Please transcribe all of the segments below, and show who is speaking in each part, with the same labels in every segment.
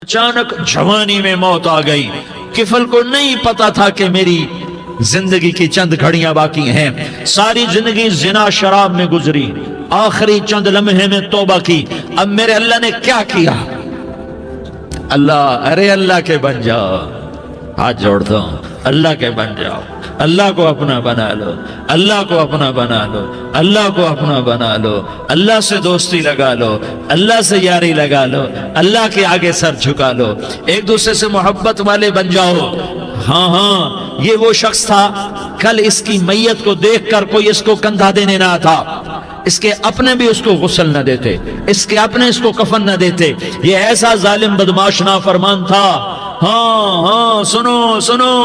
Speaker 1: اچانک جوانی میں موت آ گئی. کفل کو نہیں پتا تھا کہ میری زندگی کی چند گھڑیاں باقی ہیں. ساری زندگی زنا شراب میں گزری, آخری چند لمحے میں توبہ کی. اب میرے اللہ نے کیا کیا؟ اللہ, ارے اللہ کے بن جاؤ, ہاتھ جوڑتا ہوں, اللہ کے بن جاؤ, اللہ کو اپنا بنا لو, اللہ کو اپنا بنا لو, اللہ کو اپنا بنا لو, اللہ سے دوستی لگا لو, اللہ سے یاری لگا لو, اللہ کے آگے سر جھکا لو, ایک دوسرے سے محبت والے بن جاؤ. ہاں ہاں, یہ وہ شخص تھا کل اس کی میت کو دیکھ کر کوئی اس کو کندھا دینے نہ تھا, اس کے اپنے بھی اس کو غسل نہ دیتے, اس کے اپنے اس کو کفن نہ دیتے. یہ ایسا ظالم بدماش نافرمان تھا. ہاں ہاں, سنو سنو,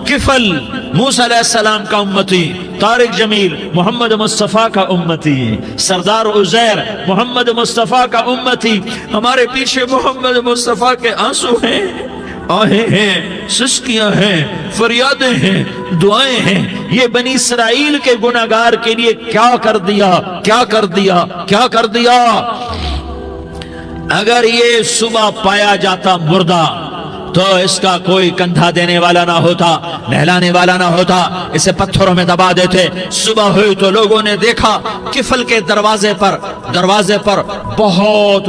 Speaker 1: کفل موسیٰ علیہ السلام کا امتی, طارق جمیل محمد مصطفیٰ کا امتی, سردار عزیر محمد مصطفیٰ کا امتی. ہمارے پیچھے محمد مصطفیٰ کے آنسو ہیں, آہیں ہیں, سسکیاں ہیں, فریادیں ہیں, دعائیں ہیں. یہ بنی اسرائیل کے گناہگار کے لیے کیا کر دیا, کیا کر دیا, کیا کر دیا. اگر یہ صبح پایا جاتا مردہ تو اس کا کوئی کندھا دینے والا نہ ہوتا, نہلانے والا نہ ہوتا, اسے پتھروں میں دبا دیتے. صبح ہوئی تو لوگوں نے دیکھا کفل کے دروازے پر بہت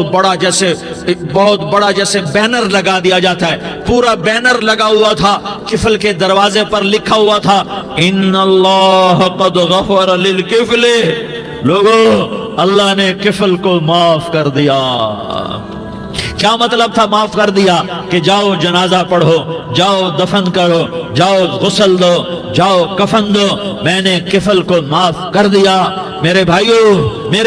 Speaker 1: بڑا جیسے بینر لگا دیا جاتا ہے, پورا بینر لگا ہوا تھا. کفل کے دروازے پر لکھا ہوا تھا, ان اللہ قد غفر للکفل. لوگوں, اللہ نے کفل کو معاف کر دیا. کیا مطلب تھا معاف کر دیا؟ کہ جاؤ جنازہ پڑھو, جاؤ دفن کرو, جاؤ غسل دو, جاؤ کفن دو, میں نے کفل کو معاف کر دیا. میرے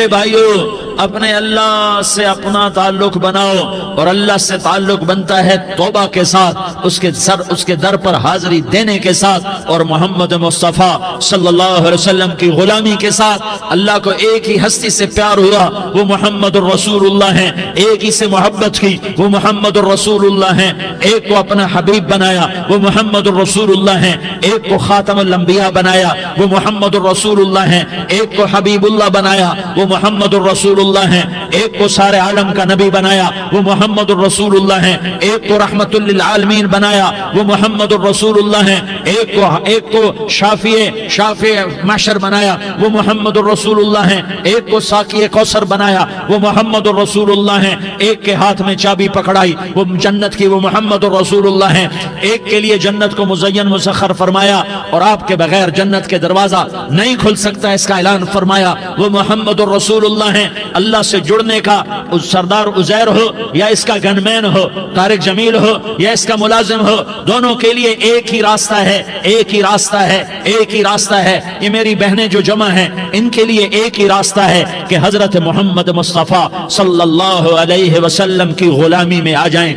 Speaker 1: بھائیو, اپنے اللہ سے اپنا تعلق بناؤ, اور اللہ سے تعلق بنتا ہے توبہ کے ساتھ, اس کے در پر حاضری دینے کے ساتھ, اور محمد مصطفیٰ صلی اللہ علیہ وسلم کی غلامی کے ساتھ. اللہ کو ایک ہی ہستی سے پیار ہوا, وہ محمد الرسول اللہ ہیں. ایک ہی سے محبت کی, وہ محمد الرسول اللہ ہیں. ایک کو اپنا حبیب بنایا, وہ محمد الرسول اللہ ہیں. ایک کو خاتم الانبیاء بنایا, وہ محمد الرسول اللہ ہیں. ایک کو حبیب اللہ بنایا, وہ محمد الرسول اللہ ہیں. ایک کو سارے عالم کا نبی بنایا, وہ محمد الرسول اللہ ہیں. ایک کو رحمت للعالمین بنایا, وہ محمد الرسول اللہ ہیں. ایک کو شافع محشر بنایا, وہ محمد الرسول اللہ ہیں. ایک کو ساقی کوثر بنایا, وہ محمد الرسول اللہ ہیں. ایک کے ہاتھ میں چابی پکڑائی, وہ جنت کی, وہ محمد الرسول اللہ ہیں. ایک کے لیے جنت کو مزین مسخر فرمایا, اور آپ کے بغیر جنت کے دروازہ نہیں کھل سکتا, اس کا اعلان فرمایا, وہ محمد الرسول اللہ ہیں. اللہ سے جڑنے کا سردار عزیر ہو یا اس کا گنمین ہو, طارق جمیل ہو یا اس کا ملازم ہو, دونوں کے لیے ایک ہی راستہ ہے, ایک ہی راستہ ہے, ایک ہی راستہ ہے. یہ میری بہنیں جو جمع ہیں, ان کے لیے ایک ہی راستہ ہے کہ حضرت محمد مصطفیٰ صلی اللہ علیہ وسلم کی غلامی میں آ جائیں,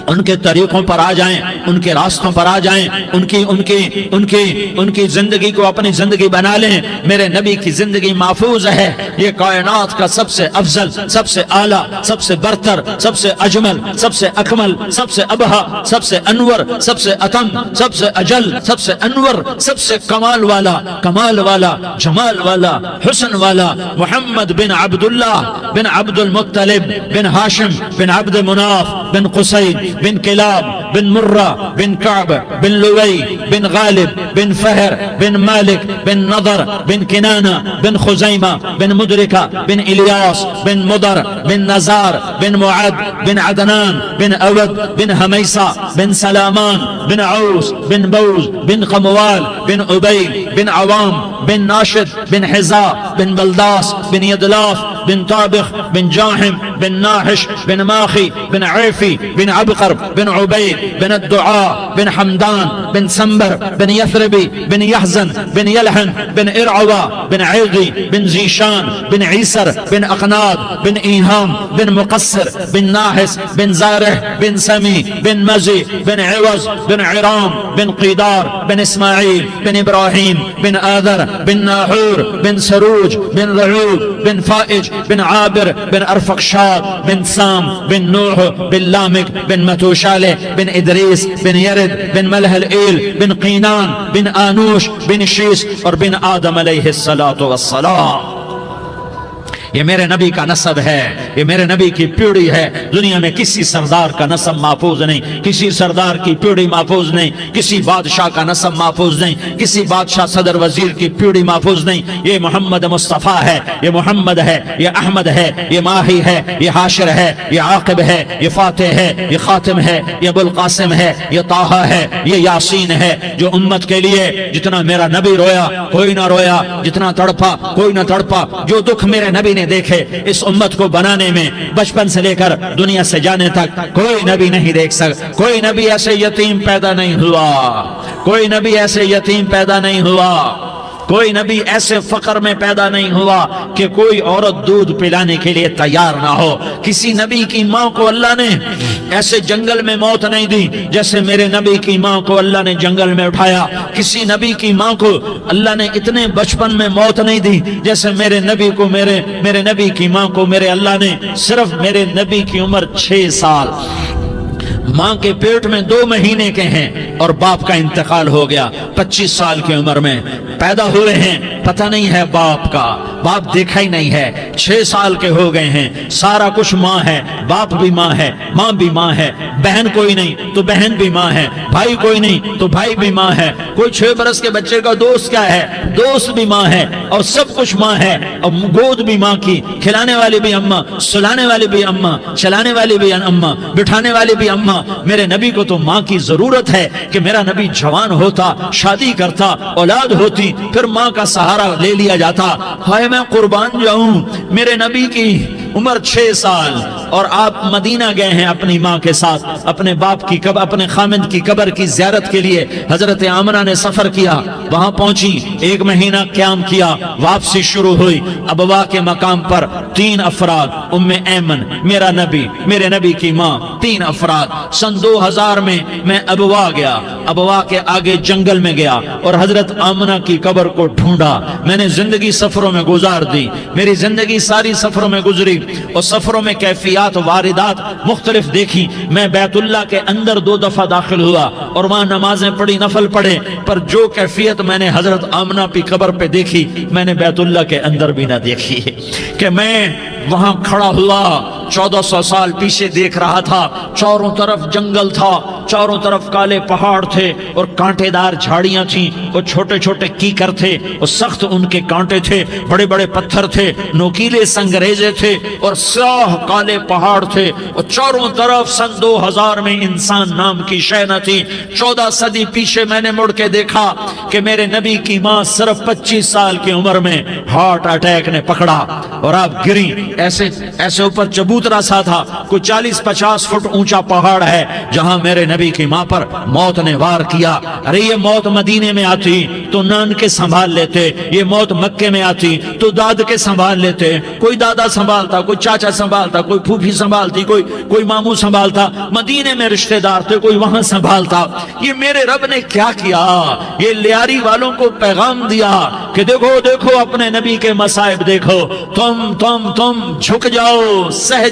Speaker 1: ان کے طریقوں پر آ جائیں, ان کے راستوں پر آ جائیں, ان کی زندگی کو اپنی زندگی بنا لیں. میرے نبی کی زندگی محفوظ ہے. یہ کائنات کا سب سے افضل, سب سے اعلیٰ, سب سے برتر, سب سے اجمل, سب سے اکمل, سب سے ابہا, سب سے انور, سب سے اتم, سب سے اجل, سب سے انور, سب سے کمال والا, جمال والا, حسن والا, محمد بن عبداللہ بن عبد المطلب بن ہاشم بن عبد مناف بن قصید بن کلاب بن مرہ بن کعب بن لوی بن غالب بن فہر بن مالک بن نضر بن کنانہ بن خزیمہ بن مدرکہ بن الیاس بن مدر بن نزار بن معد بن عدنان بن اود بن حمیسہ بن سلامان بن عوس بن بوز بن قموال بن عبید بن عوام بن ناشد بن حزا بن بلداس بن یدلاف بن طابخ بن جاحم بن ناحش بن ماخی بن عیفی بن عبقر بن عبید بن الدعاء بن حمدان بن سنبر بن یثربی بن یحزن بن یلحن بن ارعوا بن عیغی بن زیشان بن عیسر بن اقناد بن ایہام بن مقصر بن ناحس بن زارح بن سمی بن مزی بن عوض بن عرام بن قیدار بن اسماعیل بن ابراہیم بن آذر بن ناحور بن سروج بن رعوب بن فائج بن عابر بن ارفقشاد بن سام بن نوح بن لامک بن متوشالہ بن ادریس بن یرد بن ملح الایل بن قینان بن آنوش بن شیس اور بن آدم علیہ الصلاۃ والسلام. یہ میرے نبی کا نسب ہے، یہ میرے نبی کی پیڑھی ہے۔ دنیا میں کسی سردار کا نسب محفوظ نہیں، کسی سردار کی پیڑھی محفوظ نہیں، کسی بادشاہ کا نسب محفوظ نہیں، کسی بادشاہ صدر وزیر کی پیڑھی محفوظ نہیں۔ یہ محمد مصطفیٰ ہے، یہ محمد ہے، یہ احمد ہے، یہ ماہی ہے، یہ حاشر ہے، یہ عاقب ہے، یہ فاتح ہے، یہ خاتم ہے، یہ ابو القاسم ہے، یہ طٰہٰ ہے، یہ یاسین ہے، جو امت کے لیے جتنا میرا نبی رویا کوئی نہ رویا، جتنا تڑپا کوئی نہ تڑپا، جو دکھ میرے نبی نے دیکھے اس امت کو بنانے میں، بچپن سے لے کر دنیا سے جانے تک کوئی نبی نہیں دیکھ سکتا۔ کوئی نبی ایسے یتیم پیدا نہیں ہوا، کوئی نبی ایسے یتیم پیدا نہیں ہوا، کوئی نبی ایسے فقر میں پیدا نہیں ہوا کہ کوئی عورت دودھ پلانے کے لیے تیار نہ ہو۔ کسی نبی کی ماں کو اللہ نے ایسے جنگل میں موت نہیں دی جیسے میرے نبی کی ماں کو اللہ نے جنگل میں اٹھایا۔ کسی نبی کی ماں کو اللہ نے اتنے بچپن میں موت نہیں دی جیسے میرے نبی کو میرے نبی کی ماں کو میرے اللہ نے صرف میرے نبی کی عمر 6 سال، ماں کے پیٹ میں 2 مہینے کے ہیں اور باپ کا انتقال ہو گیا 25 سال کی عمر میں پیدا ہوئے ہیں، پتہ نہیں ہے باپ کا، باپ دیکھا ہی نہیں ہے، 6 سال کے ہو گئے ہیں، سارا کچھ ماں ہے، باپ بھی ماں ہے، ماں بھی ماں ہے، بہن کوئی نہیں تو بہن بھی ماں ہے، بھائی کوئی نہیں تو بھائی بھی ماں ہے، کوئی 6 برس کے بچے کا دوست کیا ہے، دوست بھی ماں ہے، اور سب کچھ ماں ہے، اور گود بھی ماں کی، کھلانے والی بھی اماں، سلانے والی بھی اماں، چلانے والی بھی اماں، بٹھانے والی بھی اماں۔ میرے نبی کو تو ماں کی ضرورت ہے کہ میرا نبی جوان ہوتا، شادی کرتا، اولاد ہوتی، پھر ماں کا سہارا لے لیا جاتا۔ ہائے میں قربان جاؤں، میرے نبی کی عمر 6 سال اور آپ مدینہ گئے ہیں اپنی ماں کے ساتھ، اپنے باپ کی اپنے خامند کی قبر کی زیارت کے لیے حضرت آمنہ نے سفر کیا، وہاں پہنچی، 1 مہینہ قیام کیا، واپسی شروع ہوئی۔ ابوا کے مقام پر 3 افراد، ام ایمن، میرا نبی، میرے نبی کی ماں، 3 افراد۔ سن 2000 میں ابوا گیا، ابوا کے آگے جنگل میں گیا اور حضرت آمنہ کی قبر کو ڈھونڈا۔ میں نے زندگی سفروں میں گزار دی، میری زندگی ساری سفروں میں گزری، اور سفروں میں کیفیات واردات مختلف دیکھی۔ میں بیت اللہ کے اندر 2 دفعہ داخل ہوا اور وہاں نمازیں پڑھی، نفل پڑھے، پر جو کیفیت میں نے حضرت آمنہ کی قبر پہ دیکھی میں نے بیت اللہ کے اندر بھی نہ دیکھی، کہ میں وہاں کھڑا ہوا 1400 سال پیچھے دیکھ رہا تھا، چاروں طرف جنگل تھا، چاروں طرف کالے پہاڑ تھے اور کانٹے دار جھاڑیاں تھیں، اور چھوٹے چھوٹے کیکر تھے اور سخت ان کے کانٹے تھے، بڑے بڑے پتھر تھے، نوکیلے سنگریزے تھے اور سیاہ کالے پہاڑ تھے، اور چاروں طرف سن 2000 میں انسان نام کی شے نہ تھی۔ 14 صدی پیچھے میں نے مڑ کے دیکھا کہ میرے نبی کی ماں صرف 25 سال کی عمر میں ہارٹ اٹیک نے پکڑا اور آپ گری، ایسے اوپر چبوترا سا تھا، کوئی 40-50 فٹ اونچا پہاڑ ہے جہاں میرے نبی کی ماں پر موت نے وار کیا۔ ارے یہ موت مدینے میں آتی تو نان کے سنبھال لیتے، یہ موت مکے میں آتی تو داد کے سنبھال لیتے، کوئی دادا سنبھالتا، کوئی چاچا سنبھالتا، کوئی پھوپھی سنبھالتی، کوئی ماموں سنبھالتا، مدینے میں رشتہ دار تھے کوئی وہاں سنبھالتا۔ یہ میرے رب نے کیا کیا؟ یہ لیاری والوں کو پیغام دیا کہ دیکھو دیکھو اپنے نبی کے مصائب دیکھو، تم جھک جاؤ، سہ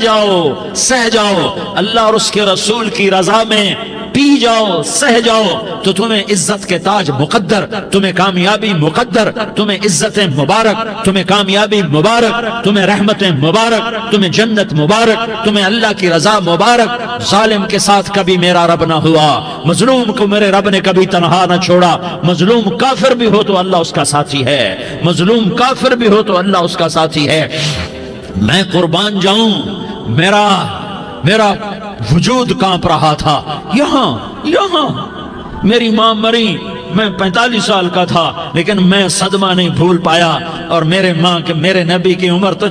Speaker 1: جاؤ، اللہ اور اس کے رسول کی رضا میں پی جاؤ، سہ جاؤ، تو تمہیں عزت کے تاج مقدر، تمہیں کامیابی مقدر، تمہیں عزت مبارک، تمہیں کامیابی مبارک، تمہیں رحمت مبارک، تمہیں جنت مبارک، تمہیں اللہ کی رضا مبارک۔ ظالم کے ساتھ کبھی میرا رب نہ ہوا، مظلوم کو میرے رب نے کبھی تنہا نہ چھوڑا۔ مظلوم کافر بھی ہو تو اللہ اس کا ساتھی ہے، مظلوم کافر بھی ہو تو اللہ اس کا ساتھی ہے۔ میں قربان جاؤں، میرا وجود کانپ رہا تھا۔ یہاں میری ماں مری، میں 45 سال کا تھا، لیکن میں صدمہ نہیں بھول پایا، اور میرے نبی کی عمر تو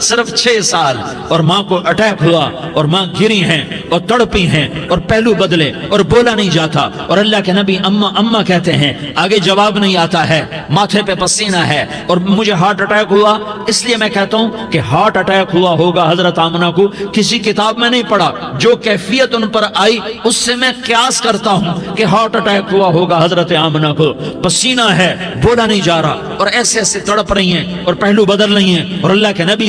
Speaker 1: صرف 6 سال، اور ماں کو اٹیک ہوا اور ماں گری ہیں اور تڑپی ہیں اور پہلو بدلے اور بولا نہیں جاتا، اور اللہ کے نبی اماں کہتے ہیں، آگے جواب نہیں آتا ہے، ماتھے پہ پسینہ ہے، اور مجھے ہارٹ اٹیک ہوا۔ اس لیے میں کہتا ہوں کہ ہارٹ اٹیک ہوا ہوگا حضرت آمنہ کو، کسی کتاب میں نہیں پڑھا، جو کیفیت ان پر آئی اس سے میں قیاس کرتا ہوں کہ ہارٹ اٹیک ہوا ہوگا حضرت آمنہ کو۔ پسینہ ہے، بولا نہیں جا رہا، اور ایسے تڑپ رہی ہیں اور پہلو بدل رہی ہیں، اور اللہ کے نبی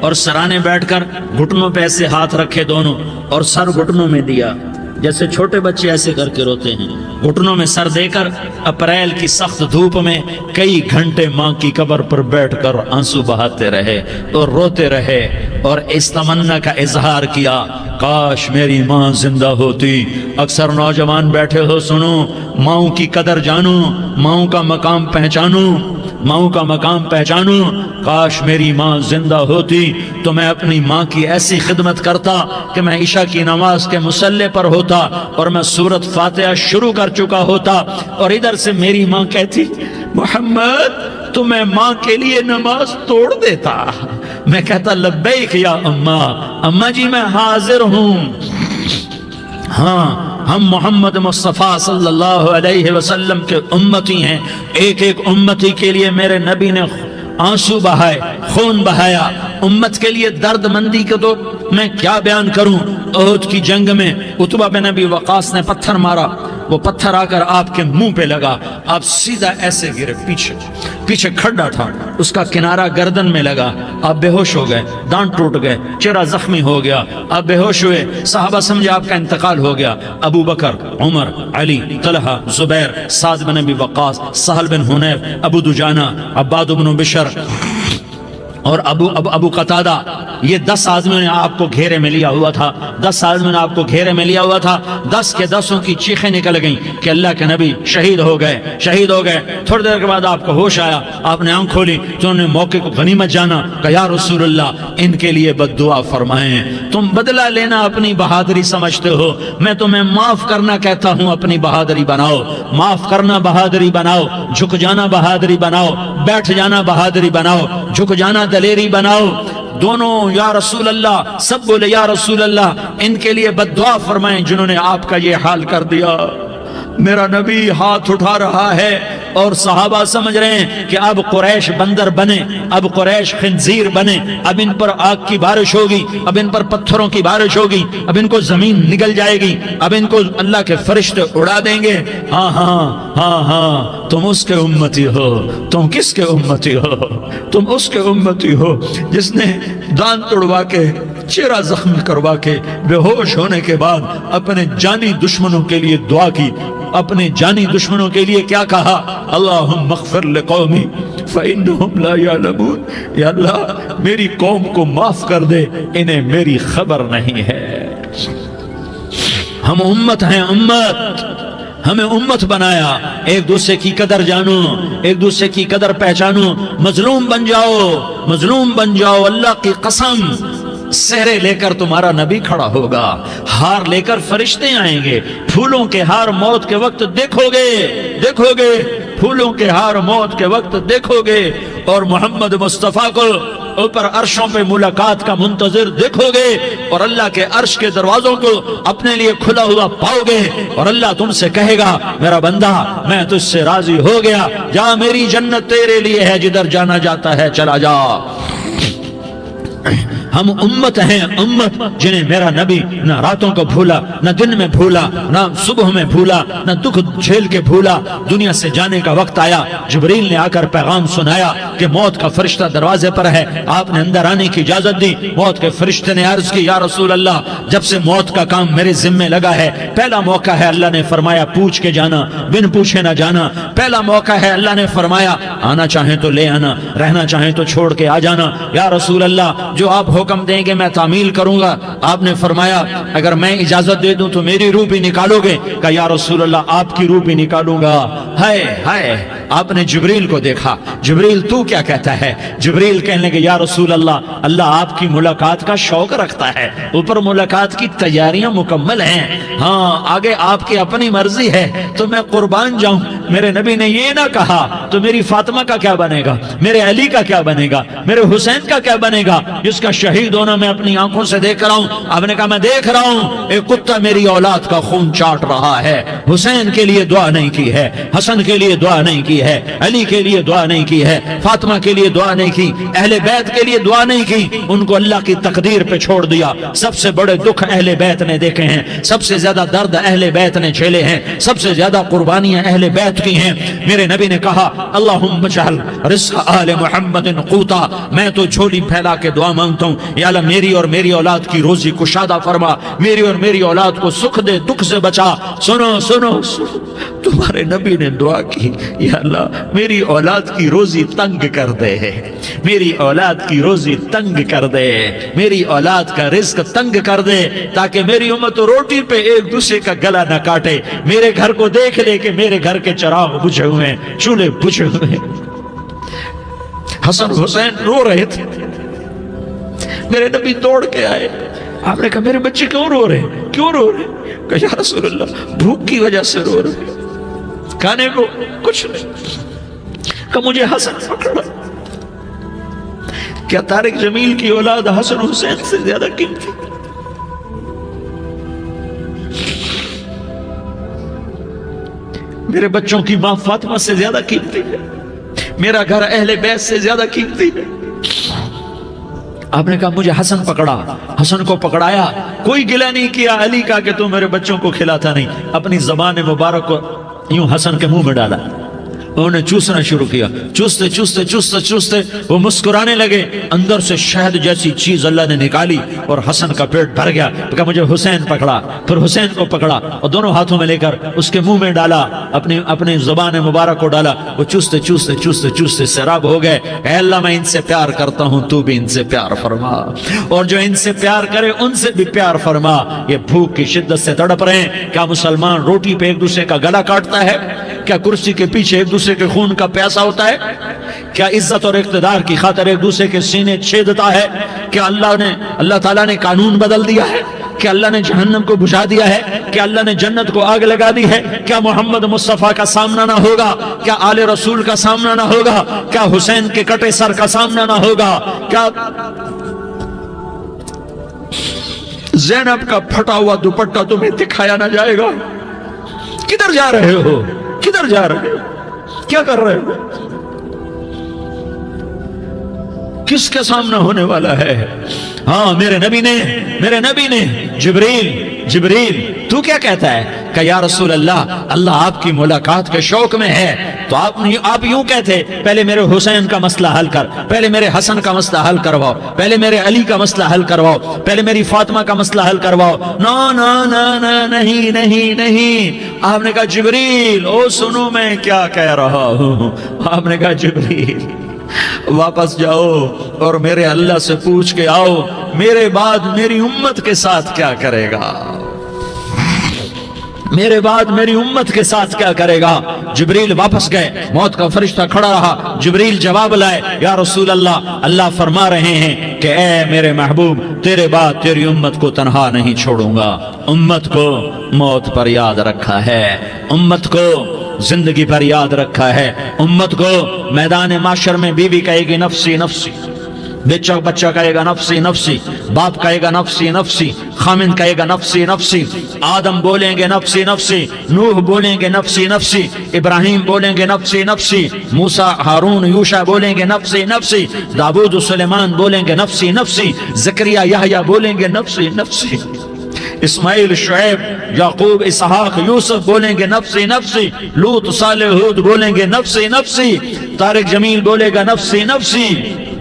Speaker 1: اور سرانے بیٹھ کر گھٹنوں پہ ایسے ہاتھ رکھے دونوں اور سر گھٹنوں میں دیا، جیسے چھوٹے بچے ایسے کر کے روتے ہیں، گھٹنوں میں سر دے کر اپریل کی سخت دھوپ میں کئی گھنٹے ماں کی قبر پر بیٹھ کر آنسو بہاتے رہے اور روتے رہے اور اس تمنا کا اظہار کیا، کاش میری ماں زندہ ہوتی۔ اکثر نوجوان بیٹھے ہو، سنو، ماؤں کی قدر جانو، ماؤں کا مقام پہچانو، ماؤں کا مقام پہچانو۔ کاش میری ماں زندہ ہوتی تو میں اپنی ماں کی ایسی خدمت کرتا کہ میں عشاء کی نماز کے مصلی پر ہوتا اور میں سورۃ فاتحہ شروع کر چکا ہوتا، اور ادھر سے میری ماں کہتی محمد تو میں ماں کے لیے نماز توڑ دیتا۔ میں کہتا لبیک یا اماں، اماں جی میں حاضر ہوں۔ ہاں، ہم محمد مصطفیٰ صلی اللہ علیہ وسلم کے امتی ہیں، ایک ایک امتی کے لیے میرے نبی نے آنسو بہائے، خون بہایا، امت کے لیے درد مندی کو تو میں کیا بیان کروں۔ احد کی جنگ میں عتبہ بن ابی وقاص نے پتھر مارا، وہ پتھر آ کر آپ کے منہ پہ لگا، آپ سیدھا ایسے گرے، پیچھے کھڈا تھا، اس کا کنارہ گردن میں لگا، آپ بے ہوش ہو گئے، دانت ٹوٹ گئے، چہرہ زخمی ہو گیا، آپ بے ہوش ہوئے، صحابہ سمجھے آپ کا انتقال ہو گیا۔ ابو بکر، عمر، علی، طلحہ، زبیر، سعد بن ابی وقاص، سہل بن حنیف، ابو دجانہ، عباد بن بشر اور ابو قتادہ، یہ 10 آدمیوں نے آپ کو گھیرے میں لیا ہوا تھا، 10 آدمیوں نے آپ کو گھیرے میں لیا ہوا تھا، 10 کے 10 کی چیخیں نکل گئیں کہ اللہ کے نبی شہید ہو گئے، شہید ہو گئے۔ تھوڑی دیر کے بعد آپ کو ہوش آیا، آپ نے آنکھ کھولی تو انہوں نے موقع کو غنیمت جانا کہ یا رسول اللہ ان کے لیے بد دعا فرمائیں، تم بدلہ لینا اپنی بہادری سمجھتے ہو، میں تمہیں معاف کرنا کہتا ہوں، اپنی بہادری بناؤ، معاف کرنا بہادری بناؤ، جھک جانا بہادری بناؤ، بیٹھ جانا بہادری بناؤ، جھک جانا دلیری بناؤ۔ دونوں یا رسول اللہ، سب بولے یا رسول اللہ، ان کے لیے بد دعا فرمائیں جنہوں نے آپ کا یہ حال کر دیا۔ میرا نبی ہاتھ اٹھا رہا ہے اور صحابہ سمجھ رہے ہیں کہ اب قریش بندر بنے، اب قریش خنزیر بنے، اب ان پر آگ کی بارش ہوگی، اب ان پر پتھروں کی بارش ہوگی، اب ان کو زمین نگل جائے گی، اب ان کو اللہ کے فرشتے اڑا دیں گے۔ ہاں ہاں ہاں ہاں، تم اس کے امتی ہو، تم کس کے امتی ہو؟ تم اس کے امتی ہو جس نے دانت توڑوا کے، چہرہ زخمی کروا کے، بے ہوش ہونے کے بعد اپنے جانی دشمنوں کے لیے دعا کی، اپنے جانی دشمنوں کے لیے کیا کہا؟ اللہم اغفر لقومی فإنہم لا یعلمون، یا اللہ میری قوم کو معاف کر دے، انہیں میری خبر نہیں ہے۔ ہم امت ہیں، امت، ہمیں امت بنایا، ایک دوسرے کی قدر جانو، ایک دوسرے کی قدر پہچانو، مظلوم بن جاؤ، مظلوم بن جاؤ، اللہ کی قسم سہرے لے کر تمہارا نبی کھڑا ہوگا، ہار لے کر فرشتے آئیں گے، پھولوں کے ہار موت کے وقت دیکھو گے، دیکھو گے، پھولوں کے ہار موت کے وقت دیکھو گے، اور محمد مصطفیٰ کو اوپر عرشوں پہ ملاقات کا منتظر دیکھو گے، اور اللہ کے عرش کے دروازوں کو اپنے لیے کھلا ہوا پاؤ گے، اور اللہ تم سے کہے گا میرا بندہ میں تجھ سے راضی ہو گیا، جا میری جنت تیرے لیے ہے، جدھر جانا جاتا ہے چلا جا۔ ہم امت ہیں، امت جنہیں میرا نبی نہ راتوں کو بھولا، نہ دن میں بھولا، نہ صبح میں بھولا، نہ دکھ جھیل کے بھولا۔ دنیا سے جانے کا وقت آیا، جبریل نے آ کر پیغام سنایا کہ موت کا فرشتہ دروازے پر ہے، آپ نے اندر آنے کی اجازت دی۔ موت کے فرشتے نے عرض کی یا رسول اللہ جب سے موت کا کام میرے ذمے لگا ہے، پہلا موقع ہے اللہ نے فرمایا پوچھ کے جانا، بن پوچھے نہ جانا، پہلا موقع ہے اللہ نے فرمایا آنا چاہیں تو لے آنا، رہنا چاہیں تو چھوڑ کے آ جانا۔ یا رسول اللہ جو آپ حکم دیں گے میں تعمیل کروں گا۔ آپ نے فرمایا اگر میں اجازت دے دوں تو میری روح بھی نکالو گے؟ کہ یا رسول اللہ آپ کی روح بھی نکالوں گا۔ ہائے ہائے، آپ نے جبریل کو دیکھا، جبریل تو کیا کہتا ہے؟ جبریل کہنے لگے یا رسول اللہ اللہ آپ کی ملاقات کا شوق رکھتا ہے، اوپر ملاقات کی تیاریاں مکمل ہیں، ہاں آگے آپ کی اپنی مرضی ہے تو میں قربان جاؤں۔ میرے نبی نے یہ نہ کہا تو میری فاطمہ کا کیا بنے گا، میرے علی کا کیا بنے گا، میرے حسین کا کیا بنے گا جس کا شہید ہونا میں اپنی آنکھوں سے دیکھ رہا ہوں۔ آپ نے کہا میں دیکھ رہا ہوں ایک کتا میری اولاد کا خون چاٹ رہا ہے، حسین کے لیے دعا نہیں کی ہے، حسن کے لیے دعا نہیں کی ہے، علی کے لیے دعا نہیں کی ہے، فاطمہ کے لیے دعا نہیں کی، اہل بیت کے لیے دعا نہیں کی، ان کو اللہ کی تقدیر پہ چھوڑ دیا۔ سب سے بڑے دکھ اہل بیت نے دیکھے ہیں، سب سے زیادہ درد اہل بیت نے جھیلے ہیں، سب سے زیادہ قربانیاں اہل بیت بیعت کی ہیں۔ میرے نبی نے کہا اللہم اجعل رزق آل محمد قوتا، میں تو جھولی پھیلا کے دعا مانگتا ہوں یا اللہ میری اور میری اولاد کی روزی کشادہ فرما، میری اور میری اولاد کو سکھ دے، دکھ سے بچا۔ سنو سنو سنو، تمہارے نبی نے دعا کی یا اللہ میری اولاد کی روزی تنگ کر دے، میری اولاد کی روزی تنگ کر دے، میری اولاد کا رزق تنگ کر دے، تاکہ میری امت روٹی پہ ایک دوسرے کا گلا نہ کاٹے، میرے گھر کو دیکھ لے کہ میرے گھر کے چراغ بجھے ہوئے ہیں، چولہے بجھے ہوئے ہیں۔ حسن حسین رو رہے تھے، میرے نبی دوڑ کے آئے، آپ نے کہا میرے بچے کیوں رو رہے ہیں، کیوں رو رہے ہیں؟ کہا یا رسول اللہ بھوک کی وجہ سے رو رہے ہیں، کھانے کو کچھ نہیں۔ کہا مجھے حسن پکڑا۔ کیا طارق جمیل کی اولاد حسن حسین سے زیادہ قیمتی؟ میرے بچوں کی ماں فاطمہ سے زیادہ قیمتی ہے، میرا گھر اہل بیت سے زیادہ قیمتی ہے۔ آپ نے کہا مجھے حسن پکڑا، حسن کو پکڑایا، کوئی گلہ نہیں کیا علی کا کہ تو میرے بچوں کو کھلاتا نہیں، اپنی زبان مبارک کو یوں حسن کے منہ میں ڈالا، انہوں نے چوسنا شروع کیا، چوستے چوستے چوستے چوستے وہ مسکرانے لگے، اندر سے شہد جیسی چیز اللہ نے نکالی اور حسن کا پیٹ بھر گیا۔ کہا مجھے حسین پکڑا، پھر حسین کو پکڑا اور دونوں ہاتھوں میں لے کر اس کے منہ میں ڈالا، اپنی زبان مبارک کو ڈالا، وہ چوستے چوستے چوستے چوستے سیراب ہو گئے۔ اے اللہ میں ان سے پیار کرتا ہوں، تو بھی ان سے پیار فرما، اور جو ان سے پیار کرے ان سے بھی پیار فرما۔ یہ بھوک کی شدت سے تڑپ رہے ہیں، کیا مسلمان روٹی پہ ایک دوسرے کا گلا کاٹتا ہے؟ کیا کرسی کے پیچھے ایک دوسرے کے خون کا پیاسا ہوتا ہے؟ کیا عزت اور اقتدار کی خاطر ایک دوسرے کے سینے چھیدتا ہے؟ کیا اللہ تعالیٰ نے قانون بدل دیا ہے؟ کیا اللہ نے جہنم کو بجھا دیا ہے؟ کیا اللہ نے جنت کو آگ لگا دی ہے؟ کیا محمد مصطفیٰ کا سامنا نہ ہوگا؟ کیا آل رسول کا سامنا نہ ہوگا؟ کیا حسین کے کٹے سر کا سامنا نہ ہوگا؟ کیا زینب کا پھٹا ہوا دوپٹہ تمہیں دکھایا نہ جائے گا؟ کدھر جا رہے ہو؟ کدھر جا رہے ہو؟ کیا کر رہے ہو؟ کس کے سامنا ہونے والا ہے؟ ہاں میرے نبی نے جبریل تو کیا کہتا ہے کہ یا رسول اللہ آپ کی ملاقات کے شوق میں ہے، تو آپ یوں کہتے پہلے میرے حسین کا مسئلہ حل کر، پہلے میرے حسن کا مسئلہ حل کرواؤ، پہلے میرے علی کا مسئلہ حل کرواؤ، پہلے میری فاطمہ کا مسئلہ حل کرواؤ۔ نہیں۔ آپ نے کہا جبریل او سنو میں کیا کہہ رہا ہوں۔ آپ نے کہا جبریل واپس جاؤ اور میرے اللہ سے پوچھ کے آؤ میرے بعد میری امت کے ساتھ کیا کرے گا، میرے بعد میری امت کے ساتھ کیا کرے گا۔ جبریل واپس گئے، موت کا فرشتہ کھڑا رہا، جبریل جواب لائے یا رسول اللہ فرما رہے ہیں کہ اے میرے محبوب تیرے بعد تیری امت کو تنہا نہیں چھوڑوں گا، امت کو موت پر یاد رکھا ہے، امت کو زندگی پر یاد رکھا ہے، امت کو میدان معاشر میں بیوی کہے گی نفسی نفسی، بچہ کہے گا نفسی نفسی، باپ کہے گا نفسی نفسی، خامن کہے گا نفسی نفسی، آدم بولیں گے نفسی نفسی، نوح بولیں گے نفسی نفسی، ابراہیم بولیں گے نفسی نفسی، موسیٰ ہارون یوشع بولیں گے نفسی نفسی، داؤد و سلیمان بولیں گے نفسی نفسی، زکریا یحییٰ بولیں گے نفسی نفسی، اسماعیل شعیب یعقوب اسحاق یوسف بولیں گے نفسی نفسی، لوط صالح ہود بولیں گے نفسی نفسی، طارق جمیل بولے گا نفسی نفسی،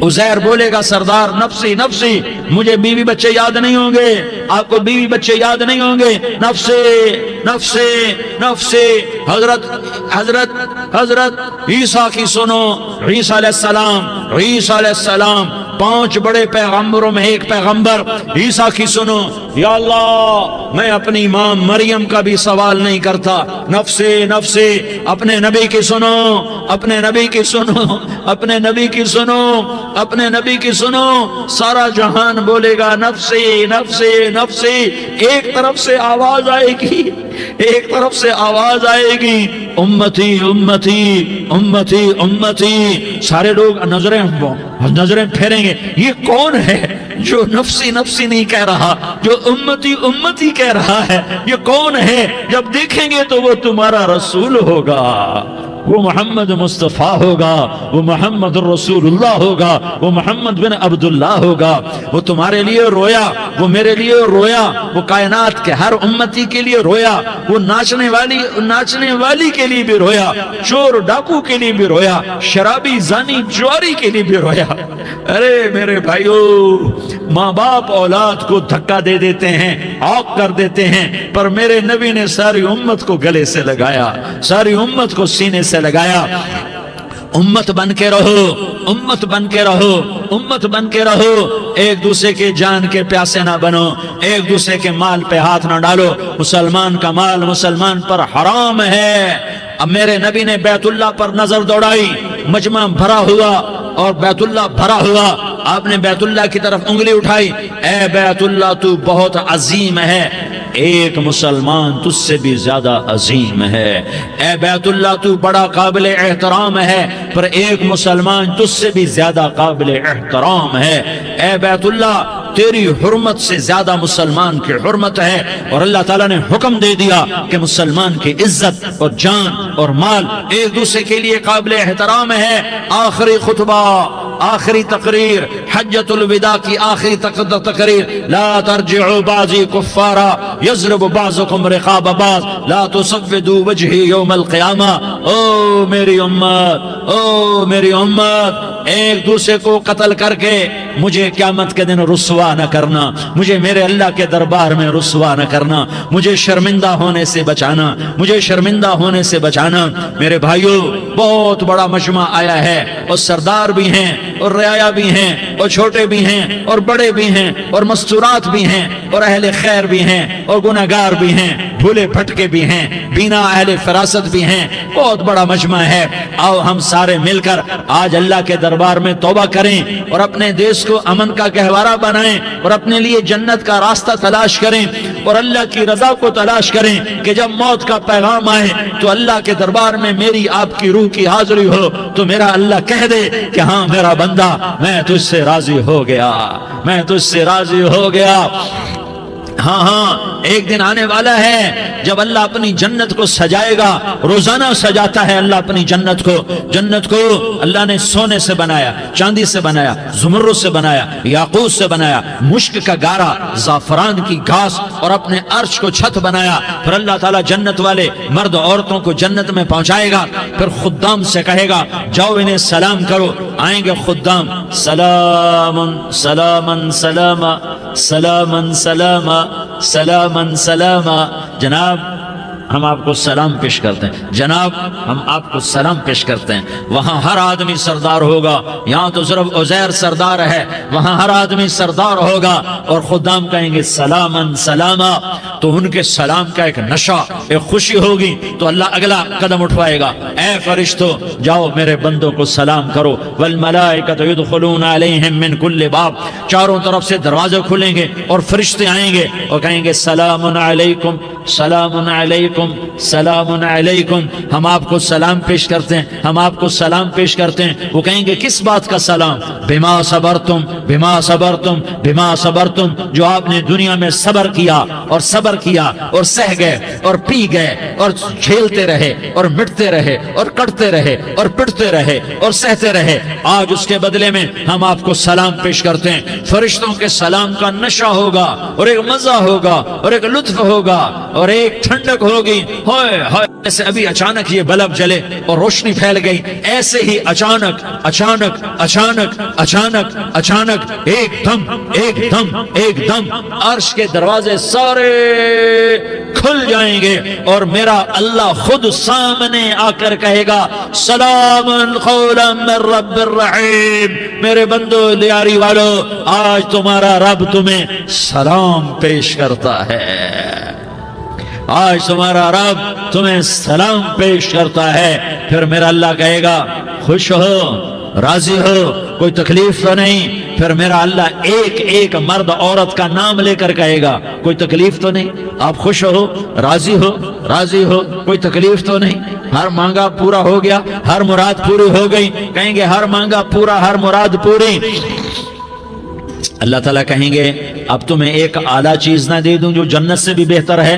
Speaker 1: عزیر بولے گا سردار نفسی نفسی، مجھے بیوی بچے یاد نہیں ہوں گے، آپ کو بیوی بچے یاد نہیں ہوں گے، نفسی نفسی نفسی۔ حضرت عیسیٰ کی سنو، عیسیٰ علیہ السلام 5 بڑے پیغمبروں میں ایک پیغمبر عیسیٰ کی سنو، یا اللہ میں اپنی ماں مریم کا بھی سوال نہیں کرتا، نفسی نفسی، اپنے نبی کی سنو، اپنے نبی کی سنو، اپنے نبی کی سنو، اپنے نبی کی سنو، سارا جہان بولے گا نفسی نفسی نفسی، ایک طرف سے آواز آئے گی، ایک طرف سے آواز آئے گی امتی امتی امتی امتی، سارے لوگ نظریں پھیریں گے، یہ کون ہے جو نفسی نفسی نہیں کہہ رہا، جو امتی امتی کہہ رہا ہے، یہ کون ہے؟ جب دیکھیں گے تو وہ تمہارا رسول ہوگا، وہ محمد مصطفیٰ ہوگا، وہ محمد رسول اللہ ہوگا، وہ محمد بن عبداللہ ہوگا۔ وہ تمہارے لیے رویا، وہ میرے لیے رویا، وہ کائنات کے ہر امتی کے لیے رویا، وہ ناچنے والی کے لیے بھی رویا، چور ڈاکو کے لیے بھی رویا، شرابی زانی جواری کے لیے بھی رویا۔ ارے میرے بھائیو، ماں باپ اولاد کو دھکا دے دیتے ہیں، عوق کر دیتے ہیں، پر میرے نبی نے ساری امت کو گلے سے لگایا، ساری امت کو سینے سے لگایا۔ امت بن کے رہو، امت بن کے رہو، امت بن کے رہو، ایک دوسرے کے جان کے پیاسے نہ بنو، ایک دوسرے کے مال پہ ہاتھ نہ ڈالو۔ مسلمان کا مال مسلمان پر حرام ہے۔ اب میرے نبی نے بیت اللہ پر نظر دوڑائی، مجمع بھرا ہوا اور بیت اللہ بھرا ہوا، آپ نے بیت اللہ کی طرف انگلی اٹھائی، اے بیت اللہ تو بہت عظیم ہے، ایک مسلمان تجھ سے بھی زیادہ عظیم ہے۔ اے بیت اللہ تو بڑا قابل احترام ہے، پر ایک مسلمان تجھ سے بھی زیادہ قابل احترام ہے۔ اے بیت اللہ تیری حرمت سے زیادہ مسلمان کی حرمت ہے، اور اللہ تعالیٰ نے حکم دے دیا کہ مسلمان کی عزت اور جان اور مال ایک دوسرے کے لیے قابل احترام ہے۔ آخری خطبہ، آخری تقریر، حجۃ الوداع کی آخری تقریر، لا ترجعوا بعضی کفارا یضرب بعضکم رقاب بعض لا تصودوا وجہی یوم القیامہ۔ او میری امت، او میری امت، ایک دوسرے کو قتل کر کے مجھے قیامت کے دن رسوا نہ کرنا، مجھے میرے اللہ کے دربار میں رسوا نہ کرنا، مجھے شرمندہ ہونے سے بچانا، مجھے شرمندہ ہونے سے بچانا۔ میرے بھائیو، بہت بڑا مجمع آیا ہے، اور سردار بھی ہیں اور رعایا بھی ہیں اور چھوٹے بھی ہیں اور بڑے بھی ہیں اور مستورات بھی ہیں اور اہل خیر بھی ہیں اور گناہگار بھی ہیں، بھولے بھٹکے بھی ہیں، بینا اہل فراست بھی ہیں، بہت بڑا مجمع ہے۔ آؤ ہم سارے مل کر آج اللہ کے دربار میں توبہ کریں اور اپنے دیش کو امن کا گہوارہ بنائیں اور اپنے لیے جنت کا راستہ تلاش کریں اور اللہ کی رضا کو تلاش کریں کہ جب موت کا پیغام آئے تو اللہ کے دربار میں میری آپ کی روح کی حاضری ہو تو میرا اللہ کہہ دے کہ ہاں میرا بندہ، میں تجھ سے راضی ہو گیا، میں تجھ سے راضی ہو گیا۔ ہاں ہاں، ایک دن آنے والا ہے جب اللہ اپنی جنت کو سجائے گا، روزانہ سجاتا ہے اللہ اپنی جنت کو۔ جنت کو اللہ نے سونے سے بنایا، چاندی سے بنایا، زمرد سے بنایا، یاقوت سے بنایا، مشک کا گارا، زعفران کی گھاس اور اپنے عرش کو چھت بنایا۔ پھر اللہ تعالیٰ جنت والے مرد عورتوں کو جنت میں پہنچائے گا، پھر خدام سے کہے گا جاؤ انہیں سلام کرو۔ آئیں گے خدام، سلامن سلامن سلاما سلامن سلاما سلامن سلاما۔ جناب ہم آپ کو سلام پیش کرتے ہیں، جناب ہم آپ کو سلام پیش کرتے ہیں۔ وہاں ہر آدمی سردار ہوگا، یہاں تو صرف عزیر سردار ہے، وہاں ہر آدمی سردار ہوگا، اور خدام کہیں گے سلامن سلاما، تو ان کے سلام کا ایک نشہ، ایک خوشی ہوگی، تو اللہ اگلا قدم اٹھوائے گا، اے فرشتو جاؤ میرے بندوں کو سلام کرو۔ والملائکۃ یدخلون علیہم من کل باب، چاروں طرف سے دروازے کھلیں گے اور فرشتے آئیں گے اور کہیں گے سلام علیکم سلام علیکم سلام علیکم، ہم آپ کو سلام پیش کرتے ہیں، ہم آپ کو سلام پیش کرتے ہیں۔ وہ کہیں گے کس بات کا سلام؟ بما صبرتم بما صبرتم بما صبرتم، جو آپ نے دنیا میں صبر کیا اور صبر کیا اور سہ گئے اور پی گئے اور کھیلتے رہے اور مٹتے رہے اور کٹتے رہے اور پٹتے رہے اور سہتے رہے، آج اس کے بدلے میں ہم آپ کو سلام پیش کرتے ہیں۔ فرشتوں کے سلام کا نشہ ہوگا اور ایک مزہ ہوگا اور ایک لطف ہوگا اور ایک ٹھنڈک ہوگی۔ ہوئے ہوئے، جیسے ابھی اچانک یہ بلب جلے اور روشنی پھیل گئی، ایسے ہی اچانک اچانک اچانک اچانک اچانک ایک دم ایک دم ایک دم عرش کے دروازے سارے کھل جائیں گے اور میرا اللہ خود سامنے آ کر کہے گا سلام قولا من رب الرحیم۔ میرے بندو لیاری والو، آج تمہارا رب تمہیں سلام پیش کرتا ہے، آج تمہارا رب تمہیں سلام پیش کرتا ہے۔ پھر میرا اللہ کہے گا خوش ہو، راضی ہو، کوئی تکلیف تو نہیں؟ پھر میرا اللہ ایک ایک مرد عورت کا نام لے کر کہے گا کوئی تکلیف تو نہیں؟ آپ خوش ہو، راضی ہو، راضی ہو، کوئی تکلیف تو نہیں؟ ہر مانگا پورا ہو گیا، ہر مراد پوری ہو گئی؟ کہیں گے ہر مانگا پورا، ہر مراد پوری۔ اللہ تعالیٰ کہیں گے اب تمہیں ایک اعلیٰ چیز نہ دے دوں جو جنت سے بھی بہتر ہے؟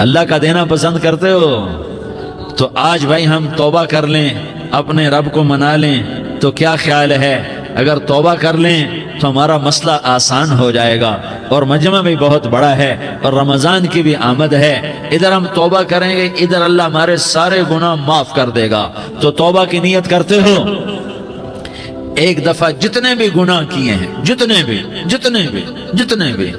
Speaker 1: اللہ کا دینا پسند کرتے ہو؟ تو آج بھائی ہم توبہ کر لیں، اپنے رب کو منا لیں، تو کیا خیال ہے اگر توبہ کر لیں تو ہمارا مسئلہ آسان ہو جائے گا، اور مجمع بھی بہت بڑا ہے اور رمضان کی بھی آمد ہے، ادھر ہم توبہ کریں گے، ادھر اللہ ہمارے سارے گناہ معاف کر دے گا۔ تو توبہ کی نیت کرتے ہو؟ ایک دفعہ جتنے بھی گناہ کیے ہیں، جتنے بھی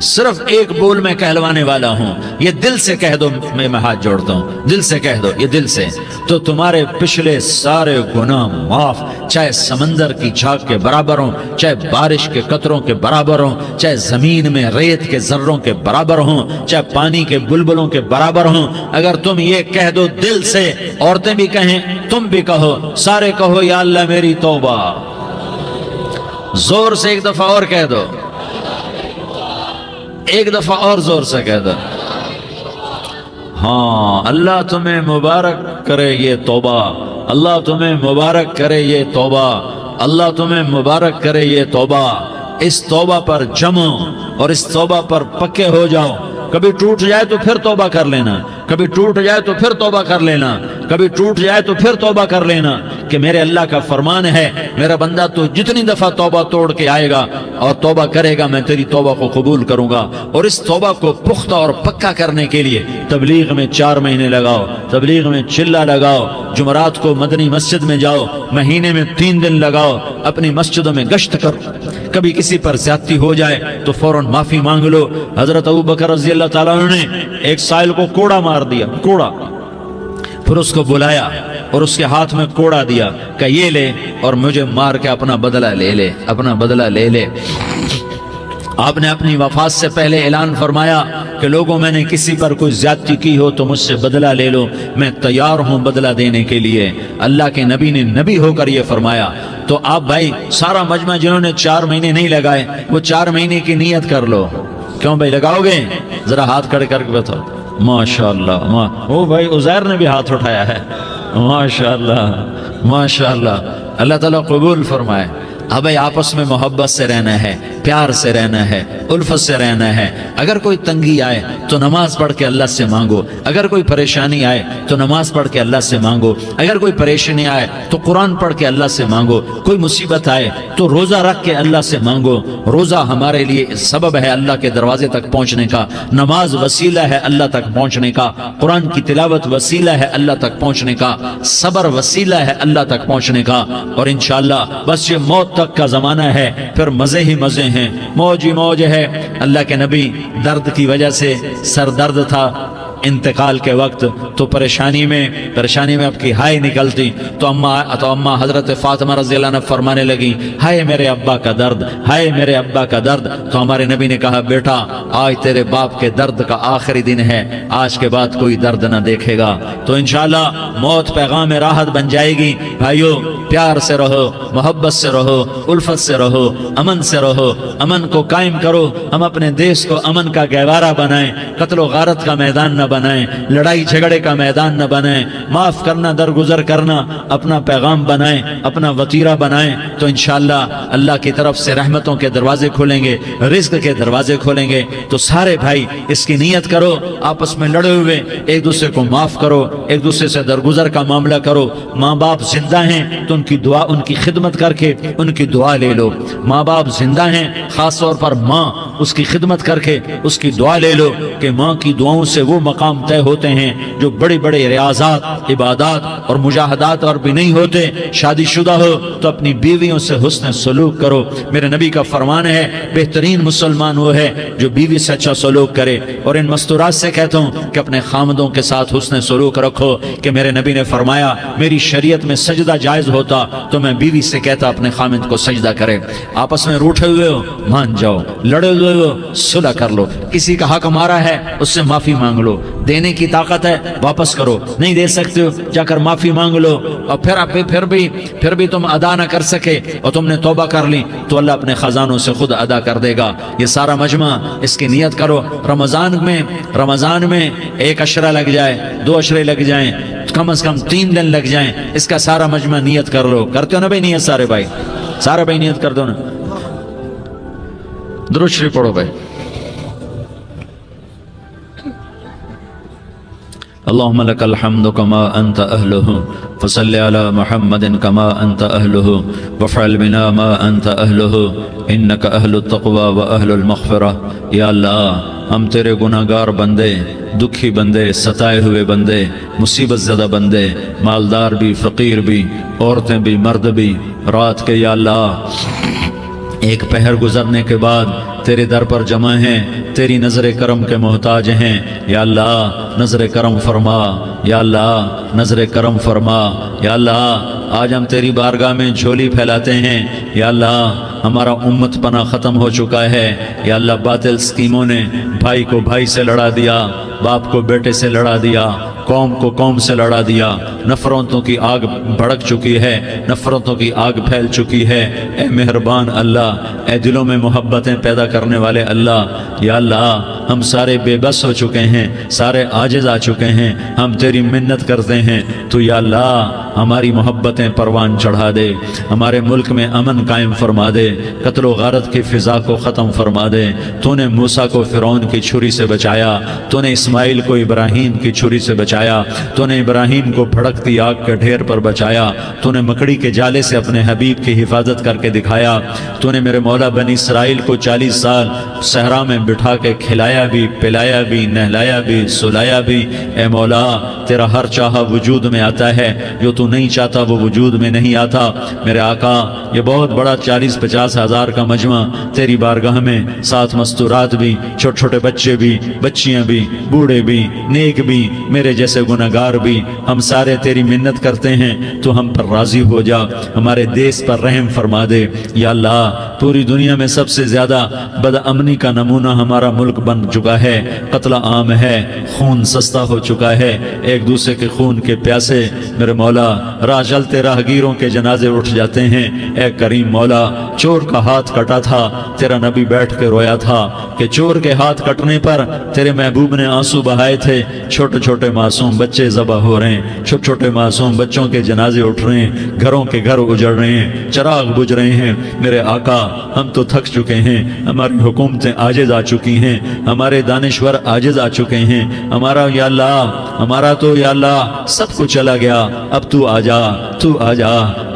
Speaker 1: صرف ایک بول میں کہلوانے والا ہوں، یہ دل سے کہہ دو، میں ہاتھ جوڑتا ہوں، دل سے کہہ دو، یہ دل سے، تو تمہارے پچھلے سارے گناہ معاف، چاہے سمندر کی جھاگ کے برابر ہوں، چاہے بارش کے قطروں کے برابر ہوں، چاہے زمین میں ریت کے ذروں کے برابر ہوں، چاہے پانی کے بلبلوں کے برابر ہوں۔ اگر تم یہ کہہ دو دل سے، عورتیں بھی کہیں، تم بھی کہو، سارے کہو یا اللہ میری توبہ، زور سے ایک دفعہ اور کہہ دو، ایک دفعہ اور زور سے کہہ دو۔ ہاں، اللہ تمہیں مبارک کرے یہ توبہ، اللہ تمہیں مبارک کرے یہ توبہ، اللہ تمہیں مبارک کرے یہ توبہ۔ اس توبہ پر جمو اور اس توبہ پر پکے ہو جاؤ۔ کبھی ٹوٹ جائے تو پھر توبہ کر لینا، کبھی ٹوٹ جائے تو پھر توبہ کر لینا، کبھی ٹوٹ جائے تو پھر توبہ کر لینا، کہ میرے اللہ کا فرمان ہے، میرا بندہ تو جتنی دفعہ توبہ توڑ کے آئے گا اور توبہ کرے گا، میں تیری توبہ کو قبول کروں گا۔ اور اس توبہ کو پختہ اور پکا کرنے کے لیے تبلیغ میں 4 مہینے لگاؤ، تبلیغ میں چلہ لگاؤ، جمعرات کو مدنی مسجد میں جاؤ، مہینے میں 3 دن لگاؤ، اپنی مسجدوں میں گشت کرو۔ کبھی کسی پر زیادتی ہو جائے تو فوراً معافی مانگ لو۔ حضرت ابوبکر رضی اللہ تعالیٰ عنہ نے ایک سائل کو کوڑا مار دیا، کوڑا، پھر اس کو بلایا اور اس کے ہاتھ میں کوڑا دیا کہ یہ لے اور مجھے مار کے اپنا بدلہ لے لے، اپنا بدلہ لے لے۔ آپ نے اپنی وفات سے پہلے اعلان فرمایا کہ لوگوں میں نے کسی پر کوئی زیادتی کی ہو تو مجھ سے بدلہ لے لو، میں تیار ہوں بدلہ دینے کے لیے۔ اللہ کے نبی نے نبی ہو کر یہ فرمایا۔ تو آپ بھائی سارا مجمع جنہوں نے 4 مہینے نہیں لگائے، وہ 4 مہینے کی نیت کر لو۔ کیوں بھائی لگاؤ گے؟ ذرا ہاتھ کھڑے کر کے بتاؤ۔ ماشاءاللہ، وہ بھائی عزیر نے بھی ہاتھ اٹھایا ہے، ماشاءاللہ ماشاءاللہ، اللہ تعالیٰ قبول فرمائے۔ اب آپس میں محبت سے رہنا ہے، پیار سے رہنا ہے، الفت سے رہنا ہے۔ اگر کوئی تنگی آئے تو نماز پڑھ کے اللہ سے مانگو، اگر کوئی پریشانی آئے تو نماز پڑھ کے اللہ سے مانگو، اگر کوئی پریشانی آئے تو قرآن پڑھ کے اللہ سے مانگو، کوئی مصیبت آئے تو روزہ رکھ کے اللہ سے مانگو۔ روزہ ہمارے لیے سبب ہے اللہ کے دروازے تک پہنچنے کا، نماز وسیلہ ہے اللہ تک پہنچنے کا، قرآن کی تلاوت وسیلہ ہے اللہ تک پہنچنے کا، صبر وسیلہ ہے اللہ تک پہنچنے کا۔ اور انشاءاللہ بس یہ موت تک کا زمانہ ہے، پھر مزے ہی مزے ہیں، موج ہی موج ہے۔ اللہ کے نبی درد کی وجہ سے سر درد تھا انتقال کے وقت، تو پریشانی میں اب کی ہائے نکلتی تو اماں حضرت فاطمہ رضی اللہ عنہ فرمانے لگی، ہائے میرے ابا کا درد، ہائے میرے ابا کا درد۔ تو ہمارے نبی نے کہا، بیٹا آج تیرے باپ کے درد کا آخری دن ہے، آج کے بعد کوئی درد نہ دیکھے گا۔ تو انشاءاللہ موت پیغام راحت بن جائے گی۔ بھائیو پیار سے رہو، محبت سے رہو، الفت سے رہو، امن سے رہو، امن کو قائم کرو۔ ہم اپنے دیش کو امن کا گہوارہ بنائیں، قتل و غارت کا میدان نہ بنائیں، لڑائی جھگڑے کا میدان نہ بنائیں، معاف کرنا درگزر کرنا اپنا پیغام بنائیں، اپنا وطیرہ بنائیں۔ تو انشاءاللہ اللہ کی طرف سے رحمتوں کے دروازے کھولیں گے، رزق کے دروازے کھولیں گے۔ تو سارے بھائی اس کی نیت کرو، آپس میں لڑے ہوئے ایک دوسرے کو معاف کرو، ایک دوسرے سے درگزر کا معاملہ کرو۔ ماں باپ زندہ ہیں تو ان کی دعا، ان کی خدمت کر کے ان کی دعا لے لو۔ ماں باپ زندہ ہیں، خاص طور پر ماں، اس کی خدمت کر کے اس کی دعا لے لو، کہ ماں کی دعاؤں سے وہ مقام طے ہوتے ہیں جو بڑے بڑے ریاضات، عبادات اور مجاہدات اور بھی نہیں ہوتے۔ شادی شدہ ہو تو اپنی بیویوں سے حسن سلوک کرو۔ میرے نبی کا فرمان ہے، بہترین مسلمان وہ ہے جو بیوی سے اچھا سلوک کرے۔ اور ان مستورات سے کہتا ہوں کہ اپنے خامدوں کے ساتھ حسن سلوک رکھو، کہ میرے نبی نے فرمایا میری شریعت میں سجدہ جائز ہوتا تو میں بیوی سے کہتا اپنے خامد کو سجدہ کرے۔ آپس میں روٹھے ہوئے ہو مان جاؤ، لڑے ہوئے ہو صلح کر لو، کسی کا حق مارا ہے اس سے معافی مانگ لو، دینے کی طاقت ہے واپس کرو، نہیں دے سکتے ہو جا کر معافی مانگ لو۔ اور پھر بھی تم ادا نہ کر سکے اور تم نے توبہ کر لی تو اللہ اپنے خزانوں سے خود ادا کر دے گا۔ یہ سارا مجمع اس کی نیت کرو۔ رمضان میں 1 عشرہ لگ جائے، 2 عشرے لگ جائیں، کم از کم 3 دن لگ جائیں، اس کا سارا مجمع نیت کر لو۔ کرتے ہو نا بھائی نیت؟ سارے بھائی نیت کر دو نا۔ درود شریف پڑھو بھائی۔ اللهم لك الحمد كما أنت أهله فصل على محمد كما أنت أهله وافعل بنا ما أنت أهله إنك أهل التقوى وأهل المغفرة. یا اللہ ہم تیرے گناہگار بندے، دکھی بندے، ستائے ہوئے بندے، مصیبت زدہ بندے، مالدار بھی، فقیر بھی، عورتیں بھی، مرد بھی، رات کے یا اللہ ایک پہر گزرنے کے بعد تیرے در پر جمع ہیں، تیری نظر کرم کے محتاج ہیں. یا اللہ نظر کرم فرما، یا اللہ نظر کرم فرما. یا اللہ آج ہم تیری بارگاہ میں جھولی پھیلاتے ہیں. یا اللہ ہمارا امت پناہ ختم ہو چکا ہے. یا اللہ باطل اسکیموں نے بھائی کو بھائی سے لڑا دیا، باپ کو بیٹے سے لڑا دیا، قوم کو قوم سے لڑا دیا. نفرتوں کی آگ بھڑک چکی ہے، نفرتوں کی آگ پھیل چکی ہے. اے مہربان اللہ، اے دلوں میں محبتیں پیدا کرنے والے اللہ، یا اللہ ہم سارے بے بس ہو چکے ہیں، سارے عاجز آ چکے ہیں. ہم تیری منت کرتے ہیں تو یا اللہ ہماری محبتیں پروان چڑھا دے، ہمارے ملک میں امن قائم فرما دے، قتل و غارت کی فضا کو ختم فرما دے. تو نے موسیٰ کو فرعون کی چھری سے بچایا، تو نے اسماعیل کو ابراہیم کی چھری سے بچایا، تو نے ابراہیم کو بھڑکتی آگ کے ڈھیر پر بچایا، تو نے مکڑی کے جالے سے اپنے حبیب کی حفاظت کر کے دکھایا. تو نے میرے مولا بنی اسرائیل کو 40 سال صحرا میں بٹھا کے کھلایا بھی، پلایا بھی، نہلایا بھی، سلایا بھی. اے مولا تیرا ہر چاہا وجود میں آتا ہے، جو تو نہیں چاہتا وہ وجود میں نہیں آتا. میرے آقا یہ بہت بڑا 40-50 ہزار کا مجمع تیری بارگاہ میں، 7 مستورات بھی، چھوٹے چھوٹے بچے بھی، بچیاں بھی، بوڑھے بھی، نیک بھی، میرے جیسے گناہگار بھی، ہم سارے تیری منت کرتے ہیں تو ہم پر راضی ہو جا، ہمارے دیس پر رحم فرما دے. یا اللہ پوری دنیا میں سب سے زیادہ بد امنی کا نمونہ ہمارا ملک بن چکا ہے، قتل عام ہے، خون سستا ہو چکا ہے، ایک دوسرے کے خون کے پیاسے میرے مولا راہ چلتے راہگیروں کے جنازے اٹھ جاتے ہیں. اے کریم مولا چور کا ہاتھ کٹا تھا، تیرا نبی بیٹھ کے رویا تھا کہ چور کے ہاتھ کٹنے پر تیرے محبوب نے آنسو بہائے تھے. چھوٹے چھوٹے معصوم بچے ذبح ہو رہے ہیں، چھوٹے چھوٹے معصوم بچوں کے جنازے اٹھ رہے ہیں، گھروں کے گھر اجڑ رہے ہیں، چراغ بجھ رہے ہیں. میرے آقا ہم تو تھک چکے ہیں، ہماری حکومتیں عاجز آ چکی ہیں، ہمارے دانشور عاجز آ چکے ہیں. ہمارا یا اللہ ہمارا تو یا اللہ سب کچھ چلا گیا. اب تو آجا، تو آجا،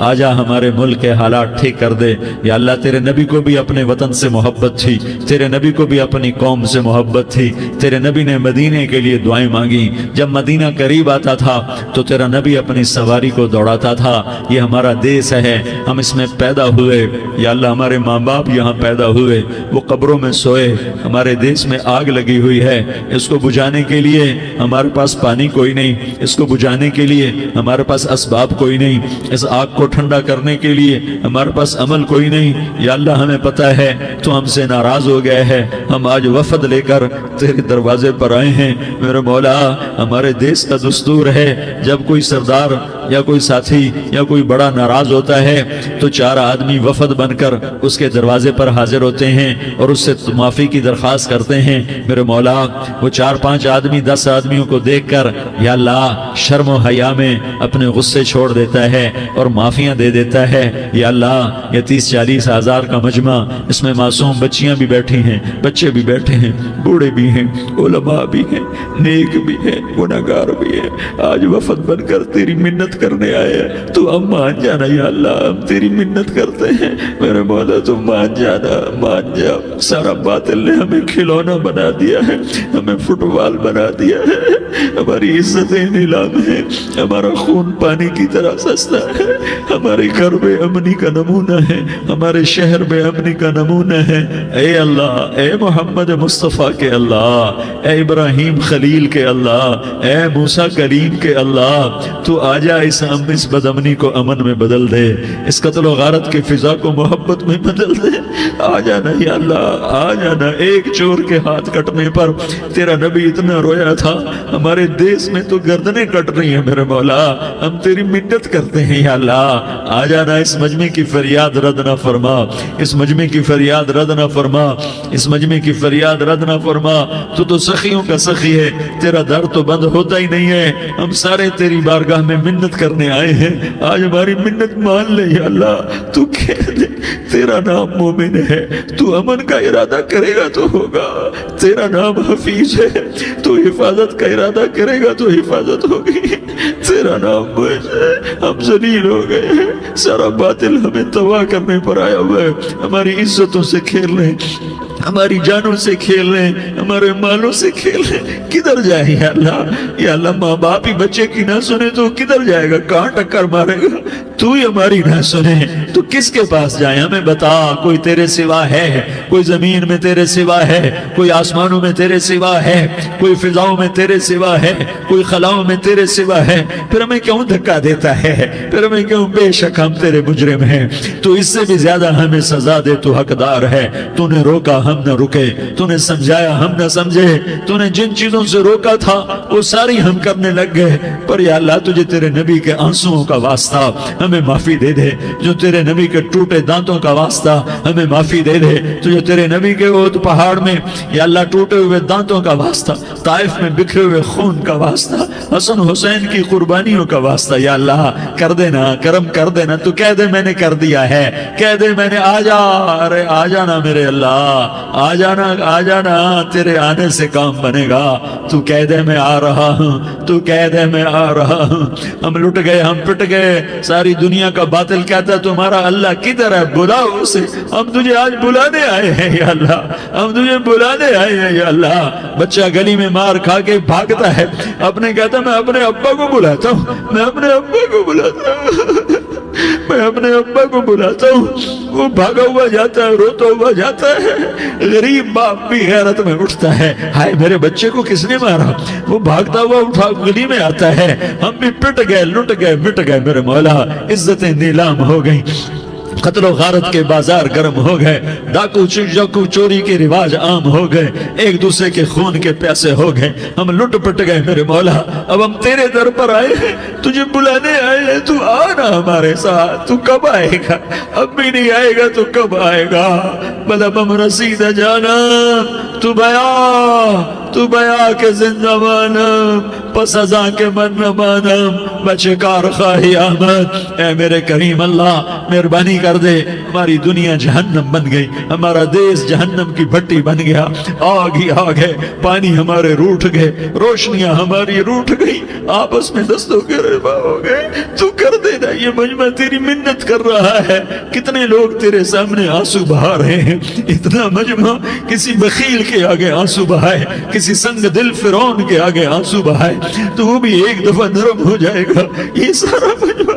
Speaker 1: آجا ہمارے ملک کے حالات ٹھیک کر دے. یا اللہ تیرے نبی کو بھی اپنے وطن سے محبت تھی، تیرے نبی کو بھی اپنی قوم سے محبت تھی. تیرے نبی نے مدینے کے لیے دعائیں مانگی. جب مدینہ قریب آتا تھا تو تیرا نبی اپنی سواری کو دوڑاتا تھا. یہ ہمارا دیس ہے، ہم اس میں پیدا ہوئے. یا اللہ ہمارے ماں باپ یہاں پیدا ہوئے، وہ قبروں میں سوئے. ہمارے دیس میں آگ لگی ہوئی ہے، اس کو بجھانے کے لیے ہمارے پاس پانی کوئی نہیں، اس کو بجھانے کے لیے ہمارے پاس اسباب کوئی نہیں، اس آگ کو ٹھنڈا کرنے کے لیے ہمارے پاس عمل کوئی نہیں. یا اللہ ہمیں پتہ ہے تو ہم سے ناراض ہو گئے ہے، ہم آج وفد لے کر تیرے دروازے پر آئے ہیں. میرے مولا ہمارے دیس کا دستور ہے جب کوئی سردار یا کوئی ساتھی یا کوئی بڑا ناراض ہوتا ہے تو 4 آدمی وفد بن کر اس کے دروازے پر حاضر ہوتے ہیں اور اس سے معافی کی درخواست کرتے ہیں. میرے مولا وہ 4-5 آدمی 10 آدمیوں کو دیکھ کر یا اللہ شرم و حیا میں اپنے غصے چھوڑ دیتا ہے اور معافیاں دے دیتا ہے. یا اللہ یہ 30-40 ہزار کا مجمع، اس میں معصوم بچیاں بھی بیٹھی ہیں، بچے بھی بیٹھے ہیں، بوڑھے بھی ہیں، علماء بھی ہیں، نیک بھی ہیں، گناہگار بھی ہیں. آج وفد بن کر تیری منت کرنے آئے ہیں، تو ہم مان جانا. یا اللہ ہم تیری منت کرتے ہیں میرے مولا، تو مان جانا، مان جا. سارا باطل نے ہمیں کھلونا بنا دیا ہے، ہمیں فٹ بال بنا دیا ہے، ہماری عزتیں نیلام ہیں، ہمارا خون پانی کی طرح سستا ہے. ہمارے گھر بے امنی کا نمونہ ہے، ہمارے شہر بے امنی کا نمونہ ہے. اے اللہ، اے محمد مصطفیٰ کے اللہ، اے ابراہیم خلیل کے اللہ، اے موسیٰ کلیم کے اللہ، تو آجا اس بد امنی کو امن میں بدل دے، اس قتل و غارت کی فضا کو محبت میں بدل دے. آ جانا یا اللہ، آ جانا. ایک چور کے ہاتھ کٹنے پر تیرا نبی اتنا رویا تھا، ہمارے دیس میں تو گردنیں کٹ رہی ہیں. میرے مولا ہم تیری منت کرتے ہیں. یا اللہ آ جانا، اس مجمع کی فریاد رد نہ فرما، اس مجمع کی فریاد رد نہ فرما، اس مجمع کی فریاد رد نہ فرما. تو سخیوں کا سخی ہے، تیرا در تو بند ہوتا ہی نہیں ہے. ہم سارے تیری بارگاہ میں منت کرنے آئے ہیں، آج ہماری منت مان لے. یا اللہ تو کہہ دے تیرا نام مومن ہے، تو امن کا ارادہ کرے گا تو ہوگا، تیرا نام حفیظ ہے، تو حفاظت کا ارادہ کرے گا تو حفاظت ہوگی، تیرا نام معز ہے، ہم ذلیل ہو گئے ہیں، سارا باطل ہمیں تباہ کرنے پر آیا ہوا ہے، ہماری عزتوں سے کھیل رہے ہیں، ہماری جانوں سے کھیل رہے ہیں، ہمارے مالوں سے کھیل رہے ہیں، کدھر جائے یا اللہ ماں باپ ہی بچے کی نہ سنے تو کدھر جائے گا، کہاں ٹکر مارے گا، تو ہی ہماری نہ سنے تو کس کے پاس جائیں، ہمیں بتا، کوئی تیرے سوا ہے، کوئی زمین میں تیرے سوا ہے، کوئی آسمانوں میں تیرے سوا ہے، کوئی فضاؤں میں تیرے سوا ہے، کوئی خلاؤں میں تیرے سوا ہے، پھر ہمیں کیوں دھکا دیتا ہے، پھر ہمیں کیوں، بے شک ہم تیرے مجرم ہیں، تو اس سے بھی زیادہ ہمیں سزا دے، تو حقدار ہے، تو نے روکا ہم نہ رکے، تو نے سمجھایا ہم نہ سمجھے، تو نے جن چیزوں سے روکا تھا وہ ساری ہم کرنے لگ گئے، پر یا اللہ تجھے تیرے نبی کے آنسوؤں کا واسطہ ہمیں معافی دے دے، جو تیرے نبی کے ٹوٹے دانتوں کا واسطہ ہمیں معافی دے دے، تجھے تیرے نبی کے احد پہاڑ میں یا اللہ ٹوٹے ہوئے دانتوں کا واسطہ، طائف میں بکھرے ہوئے خون کا واسطہ، حسن حسین کی قربانیوں کا واسطہ، یا اللہ کر دینا، کرم کر دینا، تو کہہ دے میں نے کر دیا ہے، کہہ دے میں نے، آ جا، ارے آ جانا میرے اللہ، آ جانا، آ جانا، تیرے آنے سے کام بنے گا، تو کہہ دے میں آ رہا ہوں، تو کہہ دے میں آ رہا ہوں، ہم لٹ گئے، ہم پٹ گئے، ساری دنیا کا باطل کہتا ہے تمہارا اللہ کدھر ہے، بلاؤ اسے، ہم تجھے آج بلانے آئے ہیں یا اللہ، ہم تجھے بلانے آئے ہیں یا اللہ، بچہ گلی میں مار کھا کے بھاگتا ہے، اپنے کہتا میں اپنے ابا کو بلاتا ہوں، میں اپنے ابا کو بلاتا ہوں، میں اپنے ابا کو بلاتا ہوں، وہ بھاگا ہوا جاتا ہے، روتا ہوا جاتا ہے، غریب باپ بھی غیرت میں اٹھتا ہے، ہائے میرے بچے کو کس نے مارا، وہ بھاگتا ہوا اٹھا گلی میں آتا ہے، ہم بھی پٹ گئے، لٹ گئے، مٹ گئے میرے مولا، عزتیں نیلام ہو گئیں، قتل و غارت کے بازار گرم ہو گئے، ڈاکو چوری کے رواج عام ہو گئے، ایک دوسرے کے خون کے پیاسے ہو گئے، ہم لٹ پٹ گئے میرے مولا، اب ہم تیرے در پر آئے ہیں، تجھے بلانے آئے ہیں، تو آنا ہمارے ساتھ، تو کب آئے گا، اب بھی نہیں آئے گا تو کب آئے گا، مطلب ہم رسید جانا، تو بیا کے زندہ مانم، پس ازاں کے من نہ مانم، بچے کار خواہی آمد، اے میرے کریم اللہ مہربانی کر دے، ہماری دنیا جہنم بن گئی، ہمارا دیس جہنم کی بھٹی بن گیا، آگ ہی آگ ہے، پانی ہمارے روٹ گئے، روشنیاں ہماری روٹ گئی، آپس میں دستوں کے ربا ہو گئے، تو کر دینا، یہ مجمع تیری منت کر رہا ہے، کتنے لوگ تیرے سامنے آنسو بہا رہے ہیں، اتنا مجمع کسی بخیل کے آگے آنسو بہائے، کسی سنگ دل فرعون کے آگے آنسو بہائے تو وہ بھی ایک دفعہ نرم ہو جائے گا، یہ سارا مجمع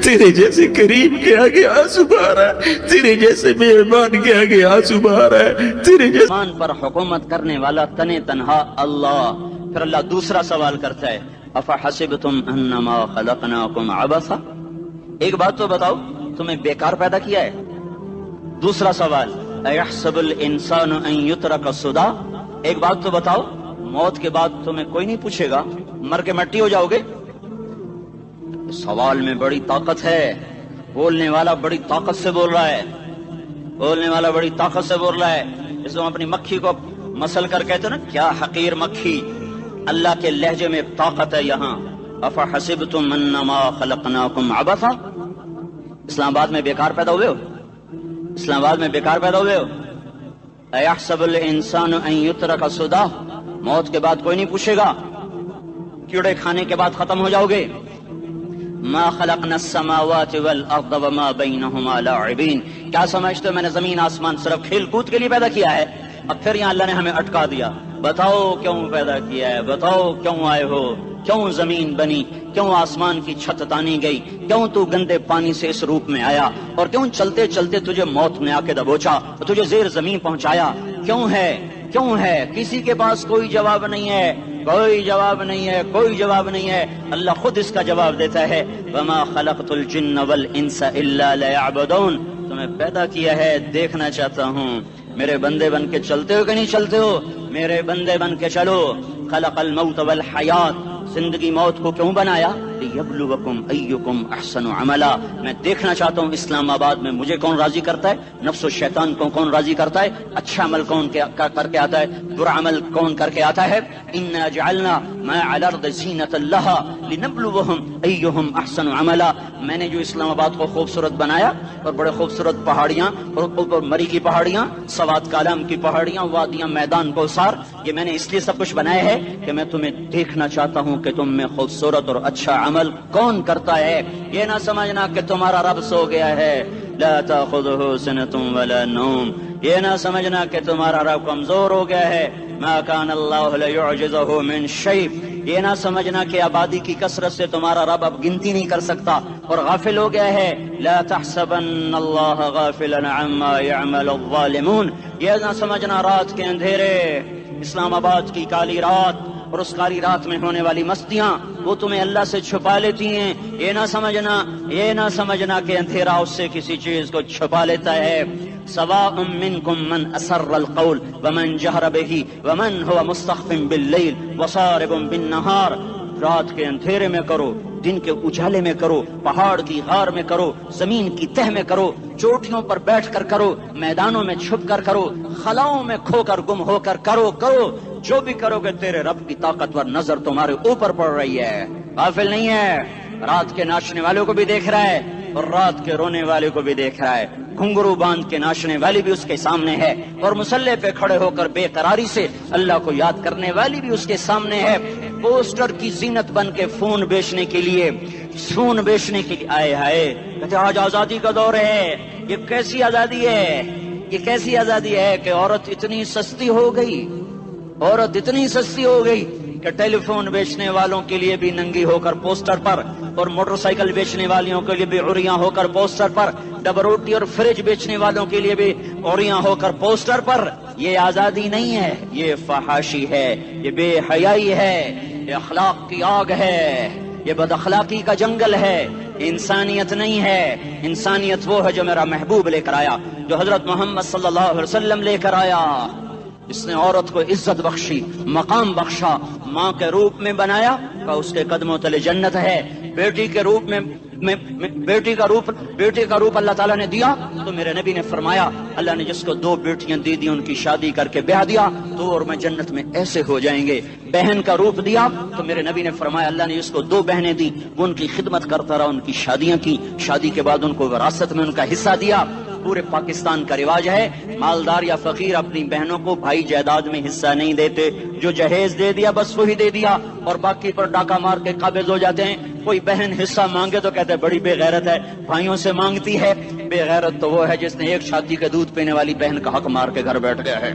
Speaker 1: تیرے جیسے کریم کے آگے آنسو بہا رہا ہے، تیرے جیسے مہربان کے آگے آنسو بہا رہا ہے، تیرے جیسے
Speaker 2: آسمان پر حکومت کرنے والا تنے تنہا اللہ۔ پھر اللہ دوسرا سوال کرتا ہے، افحسبتم انما خلقناکم عبثا، ایک بات تو بتاؤ تمہیں بیکار پیدا کیا ہے؟ دوسرا سوال، ایحسب الانسان ان یترک سدی، ایک بات تو بتاؤ موت کے بعد تمہیں کوئی نہیں پوچھے گا، مر کے مٹی ہو جاؤ گے؟ سوال میں بڑی طاقت ہے، بولنے والا بڑی طاقت سے بول رہا ہے، بولنے والا بڑی طاقت سے بول رہا ہے، اس کو اپنی مکھی کو مسل کر کہتے نا کیا حقیر مکھی، اللہ کے لہجے میں طاقت ہے یہاں۔ افحسبتم انما خلقناکم عبثا، اسلام آباد میں بیکار پیدا ہوئے ہو، اسلام آباد میں بیکار پیدا ہوئے ہو؟ ایحسب الانسان ان یترک سدی، موت کے بعد کوئی نہیں پوچھے گا، کیڑے کھانے کے بعد ختم ہو جاؤ گے۔ ما خلقنا السماوات والارض وما بینہما لاعبین، کیا سمجھتے ہو میں نے زمین آسمان صرف کھیل کود کے لیے پیدا کیا ہے؟ اب پھر یہاں اللہ نے ہمیں اٹکا دیا، بتاؤ کیوں پیدا کیا ہے، بتاؤ کیوں آئے ہو، کیوں زمین بنی، کیوں آسمان کی چھت تانی گئی، کیوں تو گندے پانی سے اس روپ میں آیا، اور کیوں چلتے چلتے تجھے موت نے آ کے دبوچا اور تجھے زیر زمین پہنچایا، کیوں ہے، کیوں ہے؟ کسی کے پاس کوئی جواب نہیں ہے، کوئی جواب نہیں ہے، کوئی جواب نہیں ہے، اللہ خود اس کا جواب دیتا ہے، وما خلقت الجن والانس الا لیعبدون، تمہیں پیدا کیا ہے دیکھنا چاہتا ہوں، میرے بندے بن کے چلتے ہو کہ نہیں چلتے ہو؟ میرے بندے بن کے چلو۔ خلق الموت والحیات، زندگی موت کو کیوں بنایا؟ لِيَبْلُوَكُمْ أَيُّكُمْ أَحْسَنُ عَمَلًا، میں دیکھنا چاہتا ہوں اسلام آباد میں مجھے کون راضی کرتا ہے، نفس و شیطان کو کون راضی کرتا ہے، اچھا عمل کون کر کے آتا ہے، برا عمل کون کر کے آتا ہے۔ إِنَّا جَعَلْنَا مَا عَلَى الْأَرْضِ زِينَةً لَهَا لِنَبْلُوَهُمْ أَيُّهُمْ أَحْسَنُ عَمَلًا، میں نے جو اسلام آباد کو خوبصورت بنایا اور بڑے خوبصورت پہاڑیاں اور اوپر مری کی پہاڑیاں، سوات کالام کی پہاڑیاں، وادیاں، میدان کوثر، یہ میں نے اس لیے سب کچھ بنایا ہے کہ میں تمہیں دیکھنا چاہتا ہوں کہ تم میں خوبصورت اور اچھا عمل کون کرتا ہے۔ یہ نہ سمجھنا کہ تمہارا رب سو گیا ہے، لا تأخذه سنة ولا نوم، یہ نہ سمجھنا کہ تمہارا رب کمزور ہو گیا ہے، ما كان الله ليعجزه من شيء، یہ نہ سمجھنا کہ آبادی کی کثرت سے تمہارا رب اب گنتی نہیں کر سکتا اور غافل ہو گیا ہے، لا تحسبن الله غافلا عما يعمل الظالمون، یہ نہ سمجھنا رات کے اندھیرے، اسلام آباد کی کالی رات اور اس کالی رات میں ہونے والی مستیاں وہ تمہیں اللہ سے چھپا لیتی ہیں، یہ نہ سمجھنا کہ اندھیرا اس سے کسی چیز کو چھپا لیتا ہے۔ سواء منکم من اسر القول ومن جہر بہ ومن هو مستخف باللیل وصارب بالنہار، رات کے اندھیرے میں کرو، دن کے اجالے میں کرو، پہاڑ کی غار میں کرو، زمین کی تہ میں کرو، چوٹیوں پر بیٹھ کر کرو، میدانوں میں چھپ کر کرو، خلاؤں میں کھو کر گم ہو کر کرو، جو بھی کرو گے تیرے رب کی طاقتور نظر تمہارے اوپر پڑ رہی ہے، غافل نہیں ہے، رات کے ناچنے والوں کو بھی دیکھ رہا ہے اور رات کے رونے والے کو بھی دیکھ رہا ہے، گھنگرو باندھ کے ناچنے والی بھی اس کے سامنے ہے اور مسلح پہ کھڑے ہو کر بے قراری سے اللہ کو یاد کرنے والی بھی اس کے سامنے ہے، پوسٹر کی زینت بن کے فون بیچنے کے لیے آئے ہائے، کہتے آج آزادی کا دور ہے، یہ کیسی آزادی ہے کہ عورت اتنی سستی ہو گئی کہ ٹیلی فون بیچنے والوں کے لیے بھی ننگی ہو کر پوسٹر پر اور موٹر سائیکل بیچنے والوں کے لیے بھی عریاں ہو کر پوسٹر پر، ڈبل روٹی اور فریج بیچنے والوں کے لیے بھی عریاں ہو کر پوسٹر پر۔ یہ آزادی نہیں ہے، یہ فحاشی ہے، یہ بے حیائی ہے، یہ اخلاق کی آگ ہے، یہ بد اخلاقی کا جنگل ہے، انسانیت نہیں ہے۔ انسانیت وہ ہے جو میرا محبوب لے کر آیا، جو حضرت محمد صلی اللہ علیہ وسلم لے کر آیا، جس نے عورت کو عزت بخشی، مقام بخشا، ماں کے روپ میں بنایا کہ اس کے قدموں تلے جنت ہے، بیٹی کے روپ میں بیٹی کا روپ اللہ تعالیٰ نے دیا تو میرے نبی نے فرمایا اللہ نے جس کو 2 بیٹیاں دی ان کی شادی کر کے بیاہ دیا تو اور میں جنت میں ایسے ہو جائیں گے۔ بہن کا روپ دیا تو میرے نبی نے فرمایا اللہ نے جس کو 2 بہنیں دی وہ ان کی خدمت کرتا رہا، ان کی شادیاں کی، شادی کے بعد ان کو وراثت میں ان کا حصہ دیا۔ پورے پاکستان کا رواج ہے مالدار یا فقیر اپنی بہنوں کو بھائی جائیداد میں حصہ نہیں دیتے، جو جہیز دے دیا بس وہی دے دیا اور باقی پر ڈاکہ مار کے قابض ہو جاتے ہیں۔ کوئی بہن حصہ مانگے تو کہتے ہیں بڑی بے غیرت ہے، بھائیوں سے مانگتی ہے۔ بے غیرت تو وہ ہے جس نے ایک شادی کے دودھ پینے والی بہن کا حق مار کے گھر بیٹھ گیا ہے۔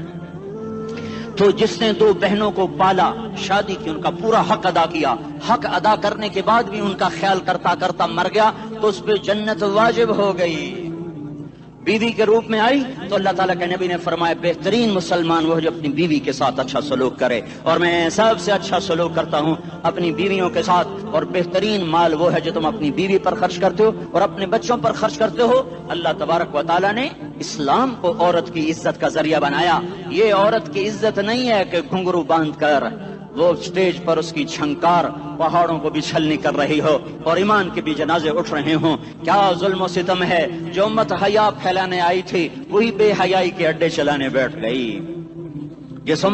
Speaker 2: تو جس نے 2 بہنوں کو پالا، شادی کی، ان کا پورا حق ادا کیا، حق ادا کرنے کے بعد بھی ان کا خیال کرتا کرتا مر گیا تو اس پہ جنت واجب ہو گئی۔ بیوی کے روپ میں آئی تو اللہ تعالیٰ کے نبی نے فرمایا بہترین مسلمان وہ جو اپنی بیوی کے ساتھ اچھا سلوک کرے، اور میں سب سے اچھا سلوک کرتا ہوں اپنی بیویوں کے ساتھ، اور بہترین مال وہ ہے جو تم اپنی بیوی پر خرچ کرتے ہو اور اپنے بچوں پر خرچ کرتے ہو۔ اللہ تبارک و تعالیٰ نے اسلام کو عورت کی عزت کا ذریعہ بنایا۔ یہ عورت کی عزت نہیں ہے کہ گھنگرو باندھ کر وہ سٹیج پر اس کی چھنکار پہاڑوں کو بھی چھلنی کر رہی ہو اور ایمان کے بھی جنازے اٹھ رہے ہوں۔ کیا ظلم و ستم ہے، جو امت حیا پھیلانے آئی تھی وہی بے حیائی کے اڈے چلانے بیٹھ گئی۔ جس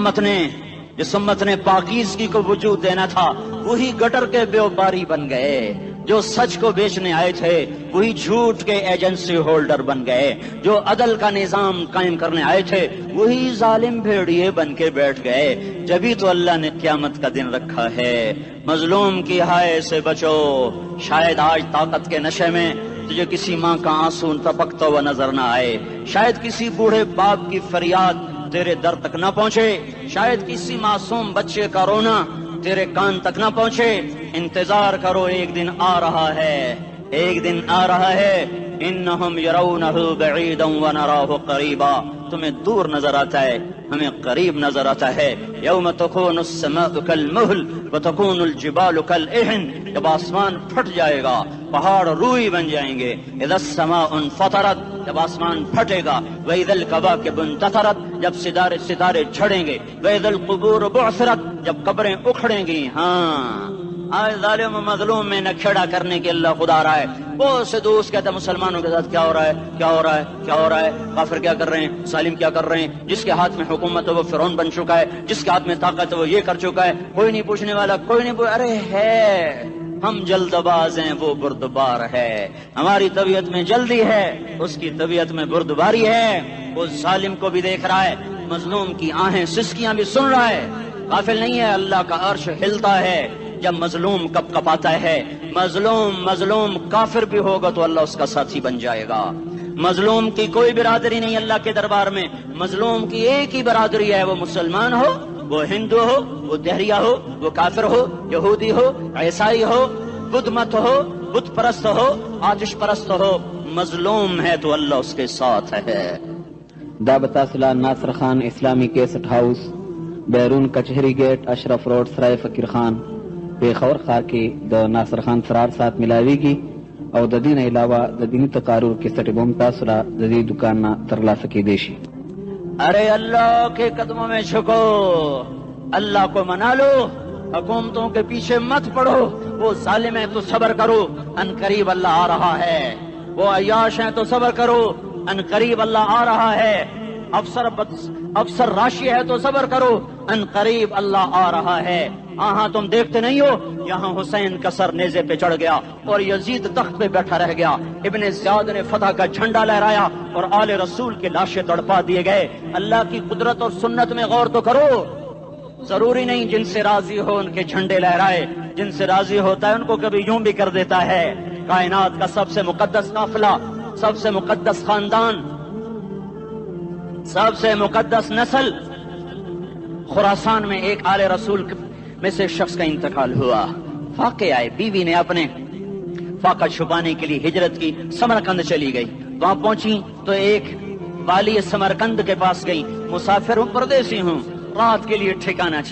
Speaker 2: امت نے پاکیزگی کو وجود دینا تھا وہی گٹر کے بیوباری بن گئے، جو سچ کو بیچنے آئے تھے وہی جھوٹ کے ایجنسی ہولڈر بن گئے، جو عدل کا نظام قائم کرنے آئے تھے وہی ظالم بھیڑیے بن کے بیٹھ گئے۔ جبھی تو اللہ نے قیامت کا دن رکھا ہے۔ مظلوم کی ہائے سے بچو، شاید آج طاقت کے نشے میں تجھے کسی ماں کا آنسو ٹپکتا ہوا نظر نہ آئے، شاید کسی بوڑھے باپ کی فریاد تیرے در تک نہ پہنچے، شاید کسی معصوم بچے کا رونا تیرے کان تک نہ پہنچے۔ انتظار کرو، ایک دن آ رہا ہے، انہم یرونہ بعیدا ونراہ قریبا، تمہیں دور نظر آتا ہے ہمیں قریب نظر آتا ہے۔ یوم تکون السماء کالمہل وتکون الجبال کالعہن، جب آسمان پھٹ جائے گا پہاڑ روئی بن جائیں گے۔ اذا السماء انفطرت، جب آسمان پھٹے گا۔ واذا الکواکب انتثرت، جب ستارے جھڑیں گے۔ واذا القبور بعثرت، جب قبریں اکھڑیں گی۔ ہاں آج ظالم و مظلوم میں نکھیڑا کرنے کے اللہ خدا رہا ہے. بہت سے دوست کہتے ہیں مسلمانوں کے ساتھ کیا ہو رہا ہے, کیا ہو رہا ہے, کیا ہو رہا ہے, کافر کیا کر رہے ہیں, ظالم کیا کر رہے ہیں, جس کے ہاتھ میں حکومت ہے وہ فرعون بن چکا ہے, جس کے ہاتھ میں طاقت ہے وہ یہ کر چکا ہے, کوئی نہیں پوچھنے والا, کوئی نہیں ارے ہے, ہم جلد باز ہیں وہ بردبار ہے. ہماری طبیعت میں جلدی ہے, اس کی طبیعت میں بردباری ہے. وہ ظالم کو بھی دیکھ رہا ہے, مظلوم کی آہیں سسکیاں بھی سن رہا ہے. غافل نہیں ہے, اللہ کا عرش ہلتا ہے جب مظلوم کپ کپاتا ہے. مظلوم کافر بھی ہوگا تو اللہ اس کا ساتھی بن جائے گا. مظلوم کی کوئی برادری نہیں اللہ کے دربار میں, مظلوم کی ایک ہی برادری ہے, وہ مسلمان ہو, وہ ہندو ہو, وہ دہریہ ہو, وہ کافر ہو, یہودی ہو, عیسائی ہو, بدھ مت ہو, بت پرست ہو, آتش پرست ہو, مظلوم ہے تو اللہ اس کے ساتھ ہے.
Speaker 3: دا بتاصلہ ناصر خان اسلامی کیسٹ ہاؤس, بیرون کچہری گیٹ, اشرف روڈ, سرائے فقیر خان, پیښور ښار کې د ناصر خان سرار سات ملاویږي او د دې نه علاوه د دیني تقارر کیسټ به هم تاسو را د دې دکان نه ترلاسه کیدی شي.
Speaker 2: ارے اللہ کے قدموں میں جھکو, اللہ کو منا لو, حکومتوں کے پیچھے مت پڑو. وہ ظالم ہیں تو صبر کرو, ان قریب اللہ آ رہا ہے. وہ عیاش ہیں تو صبر کرو, ان قریب اللہ آ رہا ہے. افسر راشی ہے تو صبر کرو, ان قریب اللہ آ رہا ہے. ہاں تم دیکھتے نہیں ہو, یہاں حسین کا سر نیزے پہ چڑھ گیا اور یزید تخت پہ بیٹھا رہ گیا. ابن زیاد نے فتح کا جھنڈا لہرایا اور آل رسول کے لاشیں تڑپا دیے گئے. اللہ کی قدرت اور سنت میں غور تو کرو. ضروری نہیں جن سے راضی ہو ان کے جھنڈے لہرائے, جن سے راضی ہوتا ہے ان کو کبھی یوں بھی کر دیتا ہے. کائنات کا سب سے مقدس قافلہ, سب سے مقدس خاندان, سب سے مقدس نسل, خراسان میں ایک آل رسول میں سے شخص کا انتقال ہوا. فاقے آئے, بیوی نے اپنے فاقہ چھپانے کے لیے ہجرت کی, سمرقند چلی گئی. وہاں پہنچی تو ایک والی سمرقند کے پاس گئی. مسافر ہوں, پردیسی ہوں, رات کے لیے ٹھکانا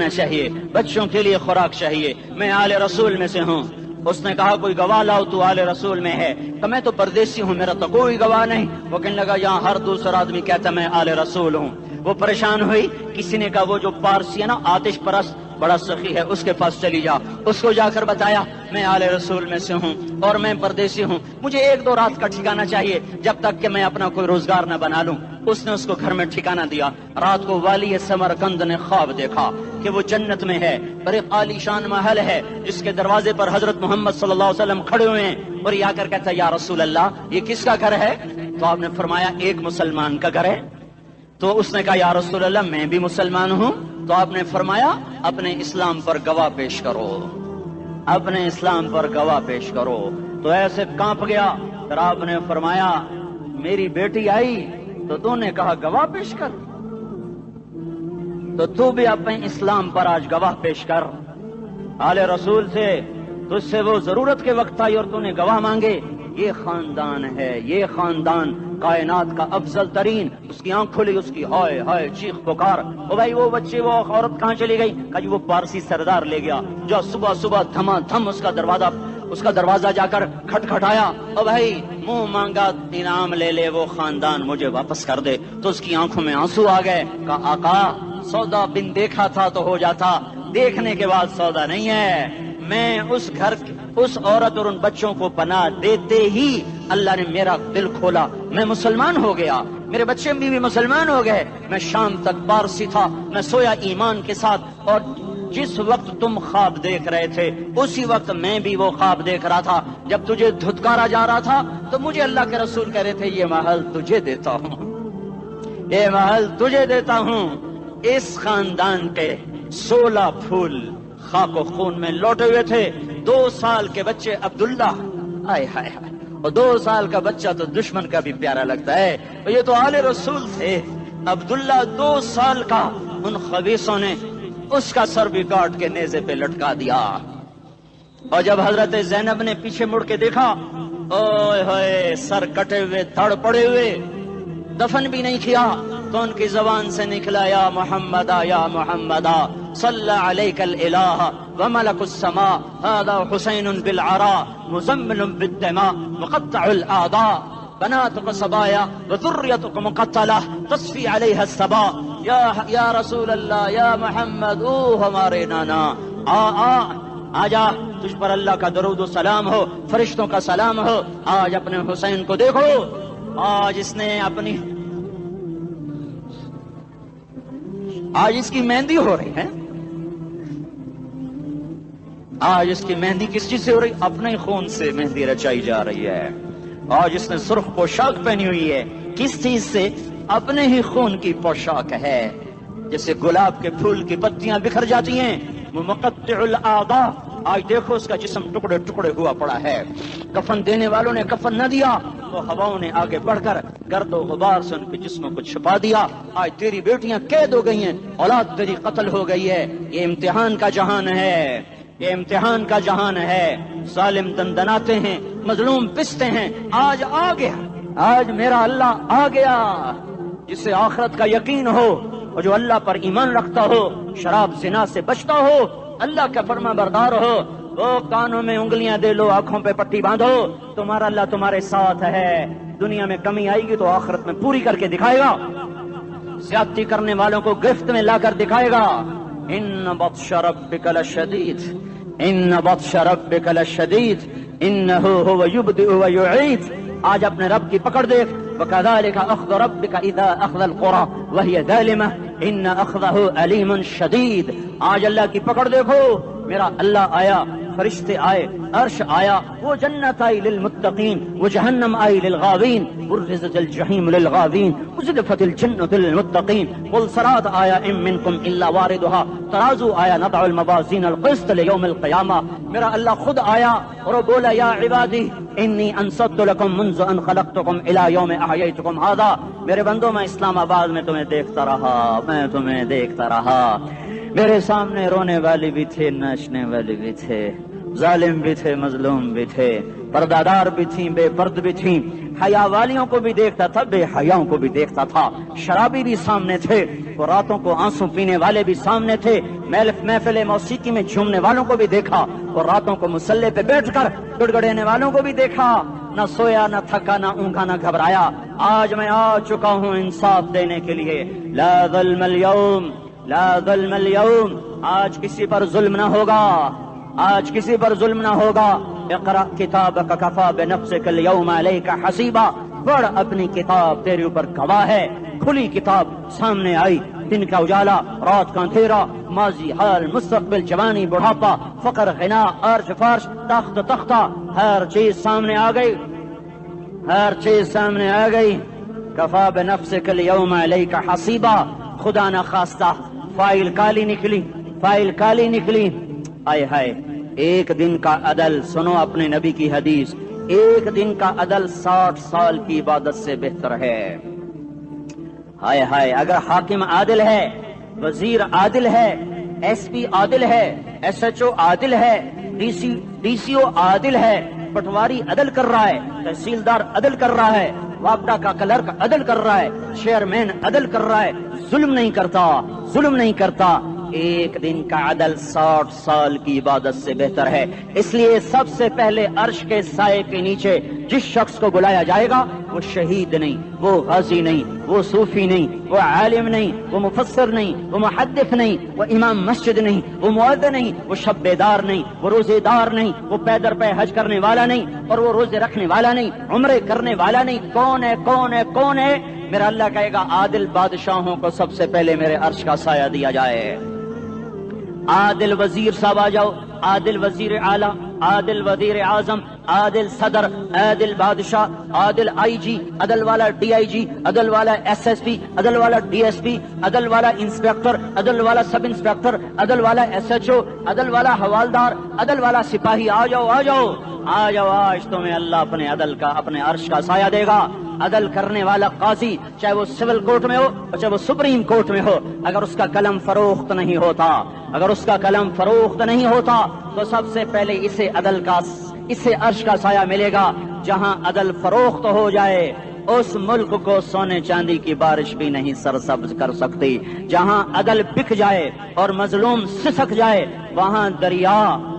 Speaker 2: چاہیے, بچوں کے لیے خوراک چاہیے, میں آل رسول میں سے ہوں. اس نے کہا کوئی گواہ لاؤ, تو آل رسول میں ہے. کہ میں تو پردیسی ہوں, میرا تو کوئی گواہ نہیں. وہ کہنے لگا یہاں ہر دوسرا آدمی کہتا میں آل رسول ہوں. وہ پریشان ہوئی. کسی نے کہا وہ جو پارسی ہے نا, آتش پرست, بڑا سخی ہے, اس کے پاس چلی جا. اس کو جا کر بتایا میں آل رسول میں سے ہوں اور میں پردیسی ہوں, مجھے 1-2 رات کا ٹھکانہ چاہیے جب تک کہ میں اپنا کوئی روزگار نہ بنا لوں. اس نے اس کو گھر میں ٹھکانہ دیا. رات کو والی سمرقند نے خواب دیکھا کہ وہ جنت میں ہے, بڑے عالی شان محل ہے, جس کے دروازے پر حضرت محمد صلی اللہ علیہ وسلم کھڑے ہوئے ہیں. اور یہ آ کر کہتا ہے یا رسول اللہ یہ کس کا گھر ہے؟ تو آپ نے فرمایا ایک مسلمان کا گھر ہے. تو اس نے کہا یا رسول اللہ میں بھی مسلمان ہوں. تو آپ نے فرمایا اپنے اسلام پر گواہ پیش کرو, اپنے اسلام پر گواہ پیش کرو. تو ایسے کانپ گیا. پھر آپ نے فرمایا میری بیٹی آئی تو تو نے کہا گواہ پیش کر, تو بھی اپنے اسلام پر آج گواہ پیش کر. آل رسول سے تجھ سے وہ ضرورت کے وقت آئی اور تو نے گواہ مانگے. یہ خاندان ہے, یہ خاندان کائنات کا افضل ترین. اس کی آنکھ کھلی, اس کی ہائے ہائے چیخ پکار. او بھائی وہ بچے, وہ عورت کہاں چلی گئی؟ کہا جی وہ پارسی سردار لے گیا, جو صبح صبح دھما دھم اس کا دروازہ جا کر کھٹکھٹایا. او بھائی منہ مانگا انعام لے لے, وہ خاندان مجھے واپس کر دے. تو اس کی آنکھوں میں آنسو آ گئے. کہا آقا سودا بن دیکھا تھا تو ہو جاتا, دیکھنے کے بعد سودا نہیں ہے. میں اس گھر, اس عورت اور ان بچوں کو پناہ دیتے ہی اللہ نے میرا دل کھولا, میں مسلمان ہو گیا, میرے بچے بھی مسلمان ہو گئے. میں شام تک پارسی تھا, میں سویا ایمان کے ساتھ, اور جس وقت تم خواب دیکھ رہے تھے اسی وقت میں بھی وہ خواب دیکھ رہا تھا. جب تجھے دھتکارا جا رہا تھا تو مجھے اللہ کے رسول کہہ رہے تھے یہ محل تجھے دیتا ہوں, یہ محل تجھے دیتا ہوں. اس خاندان کے 16 پھول خاک و خون میں لوٹے ہوئے تھے. 2 سال کے بچے عبداللہ, ہائے ہائے ہائے, اور 2 سال کا بچہ تو دشمن کا بھی پیارا لگتا ہے. یہ تو آل رسول تھے. عبداللہ 2 سال کا, ان خبیثوں نے اس کا سر بھی کاٹ کے نیزے پہ لٹکا دیا. اور جب حضرت زینب نے پیچھے مڑ کے دیکھا, اوئے ہوئے سر کٹے ہوئے, دھڑ پڑے ہوئے, دفن بھی نہیں کیا, تو ان کی زبان سے نکلا یا محمد یا محمد صلی علیک الالہ وملک السماء هذا حسین بالعراء مزمل بالدماء مقطع الاعضاء بناتك صبايا وذريتك مقتلہ تصفی علیہ الصبا. یا رسول اللہ, یا محمد, او ہمارے نانا, آجا تجھ پر اللہ کا درود و سلام ہو، فرشتوں کا سلام ہو۔ آج اپنے حسین کو دیکھو، آج اس نے اپنی آج اس کی مہندی ہو رہی ہے، آج اس کی مہندی کس چیز سے ہو رہی؟ اپنے خون سے مہندی رچائی جا رہی ہے۔ آج اس نے سرخ پوشاک پہنی ہوئی ہے، کس چیز سے؟ اپنے ہی خون کی پوشاک ہے۔ جیسے گلاب کے پھول کی پتیاں بکھر جاتی ہیں، مقطع الاعضاء، آج دیکھو اس کا جسم ٹکڑے ٹکڑے ہوا پڑا ہے۔ کفن دینے والوں نے کفن نہ دیا تو ہواؤں نے آگے بڑھ کر گرد و غبار سے ان کے جسموں کو چھپا دیا۔ آج تیری بیٹیاں قید ہو گئی ہیں، اولاد تیری قتل ہو گئی ہے۔ یہ امتحان کا جہان ہے، یہ امتحان کا جہان ہے۔ ظالم دندناتے ہیں، مظلوم پستے ہیں۔ آج آ گیا، آج میرا اللہ آ گیا۔ جسے آخرت کا یقین ہو اور جو اللہ پر ایمان رکھتا ہو، شراب زنا سے بچتا ہو، اللہ کا فرما بردار ہو، وہ کانوں میں انگلیاں دے لو، آنکھوں پہ پٹی باندھو، تمہارا اللہ تمہارے ساتھ ہے۔ دنیا میں کمی آئے گی تو آخرت میں پوری کر کے دکھائے گا۔ زیادتی کرنے والوں کو گرفت میں لا کر دکھائے گا۔ ان بطش ربک لشدید، ان بطش ربک لشدید، انہ هو یبدئ ویعید۔ آج اپنے رب کی پکڑ دیکھ، وَكَذَلِكَ أَخْذُ رَبِّكَ إِذَا أَخْذَ الْقُرَى وَهِيَ ظَالِمَةٌ إِنَّ أَخْذَهُ أَلِيمٌ شَدِيدٌ۔ آج اللہ کی پکڑ دیکھو، میرا اللہ آیا، فرشتے آئے، عرش آیا، وہ جنت آئی للمتقین، وہ جہنم آئی للغاوین، برزت الجحیم للغاوین، وزلفت الجنت للمتقین، والصراط آیا ان منکم الا واردها، ترازو آیا، نضع الموازین القسط لیوم القیامہ۔ میرا اللہ خود آیا اور وہ بولا یا عبادی انی انصت لکم منذ ان خلقتکم الى یوم احییتکم ھذا۔ میرے بندوں، میں اسلام آباد میں تمہیں دیکھتا رہا، میں تمہیں دیکھتا رہا۔ میرے سامنے رونے والے بھی تھے، ناچنے والے بھی تھے، ظالم بھی تھے، مظلوم بھی تھے، پردادار بھی تھیں، بے پرد بھی تھیں، حیا والیوں کو بھی دیکھتا تھا، بے حیاؤں کو بھی دیکھتا تھا، شرابی بھی سامنے تھے، اور راتوں کو آنسو پینے والے بھی سامنے تھے، محفل موسیقی میں جھومنے والوں کو بھی دیکھا، اور راتوں کو مسلح پہ بیٹھ کر گڑگڑانے والوں کو بھی دیکھا۔ نہ سویا، نہ تھکا، نہ اونگا، نہ گھبرایا۔ آج میں آ چکا ہوں انصاف دینے کے لیے۔ لا ظلم اليوم، لا ظلم اليوم، آج کسی پر ظلم نہ ہوگا، آج کسی پر ظلم نہ ہوگا۔ اقرأ کتابک کفا بنفسک اليوم علیک حسیبا، پڑھ اپنی کتاب، تیرے اوپر گواہ ہے۔ کھلی کتاب سامنے آئی، دن کا اجالا، رات کا اندھیرا، ماضی، حال، مستقبل، جوانی، بڑھاپا، فقر، غنا، عرش، فرش، تخت، تختہ، ہر چیز سامنے آ گئی، ہر چیز سامنے آ گئی۔ کفا بنفسک اليوم علیک حسیبا، خدا نہ خواستہ فائل کالی نکلی، فائل کالی نکلی۔ آئے ہائے، ایک دن کا عدل، سنو اپنے نبی کی حدیث، ایک دن کا عدل 60 سال کی عبادت سے بہتر ہے۔ ہائے ہائے، اگر حاکم عادل ہے، وزیر عادل ہے، ایس پی عادل ہے، ایس ایچ او عادل ہے، ڈی سی او عادل ہے، پٹواری عدل کر رہا ہے، تحصیلدار عدل کر رہا ہے، وابڈا کا کلرک عدل کر رہا ہے، چیئرمین عدل کر رہا ہے، ظلم نہیں کرتا، ظلم نہیں کرتا، ایک دن کا عدل 60 سال کی عبادت سے بہتر ہے۔ اس لیے سب سے پہلے عرش کے سائے کے نیچے جس شخص کو بلایا جائے گا، وہ شہید نہیں، وہ غازی نہیں، وہ صوفی نہیں، وہ عالم نہیں، وہ مفسر نہیں، وہ محدث نہیں، وہ امام مسجد نہیں، وہ مؤذن نہیں، وہ شب بیدار نہیں، وہ روزے دار نہیں، وہ پیدر پہ حج کرنے والا نہیں، اور وہ روزے رکھنے والا نہیں، عمرے کرنے والا نہیں۔ کون ہے، کون ہے، کون ہے؟ میرا اللہ کہے گا عادل بادشاہوں کو سب سے پہلے میرے عرش کا سایہ دیا جائے۔ عادل وزیر صاحب آ جاؤ، عادل وزیر اعلیٰ، عادل وزیر اعظم، عادل صدر، عادل بادشاہ، عادل آئی جی، عدل والا ڈی آئی جی، عدل والا ایس ایس پی، عدل والا ڈی ایس پی، عدل والا انسپیکٹر، عدل والا سب انسپیکٹر، عدل والا ایس ایچ او، عدل والا حوالدار، عدل والا سپاہی، آ جاؤ آ جاؤ آ جاؤ، آج تمہیں اللہ اپنے عدل کا، اپنے عرش کا سایہ دے گا۔ عدل کرنے والا قاضی، چاہے وہ سول کورٹ میں ہو اور چاہے وہ سپریم کورٹ میں ہو، اگر اس کا قلم فروخت نہیں ہوتا، اگر اس کا قلم فروخت نہیں ہوتا تو سب سے پہلے اسے عدل کا، اسے عرش کا سایہ ملے گا۔ جہاں عدل فروخت ہو جائے اس ملک کو سونے چاندی کی بارش بھی نہیں سرسبز کر سکتی۔ جہاں عدل بک جائے اور مظلوم سسک جائے وہاں دریا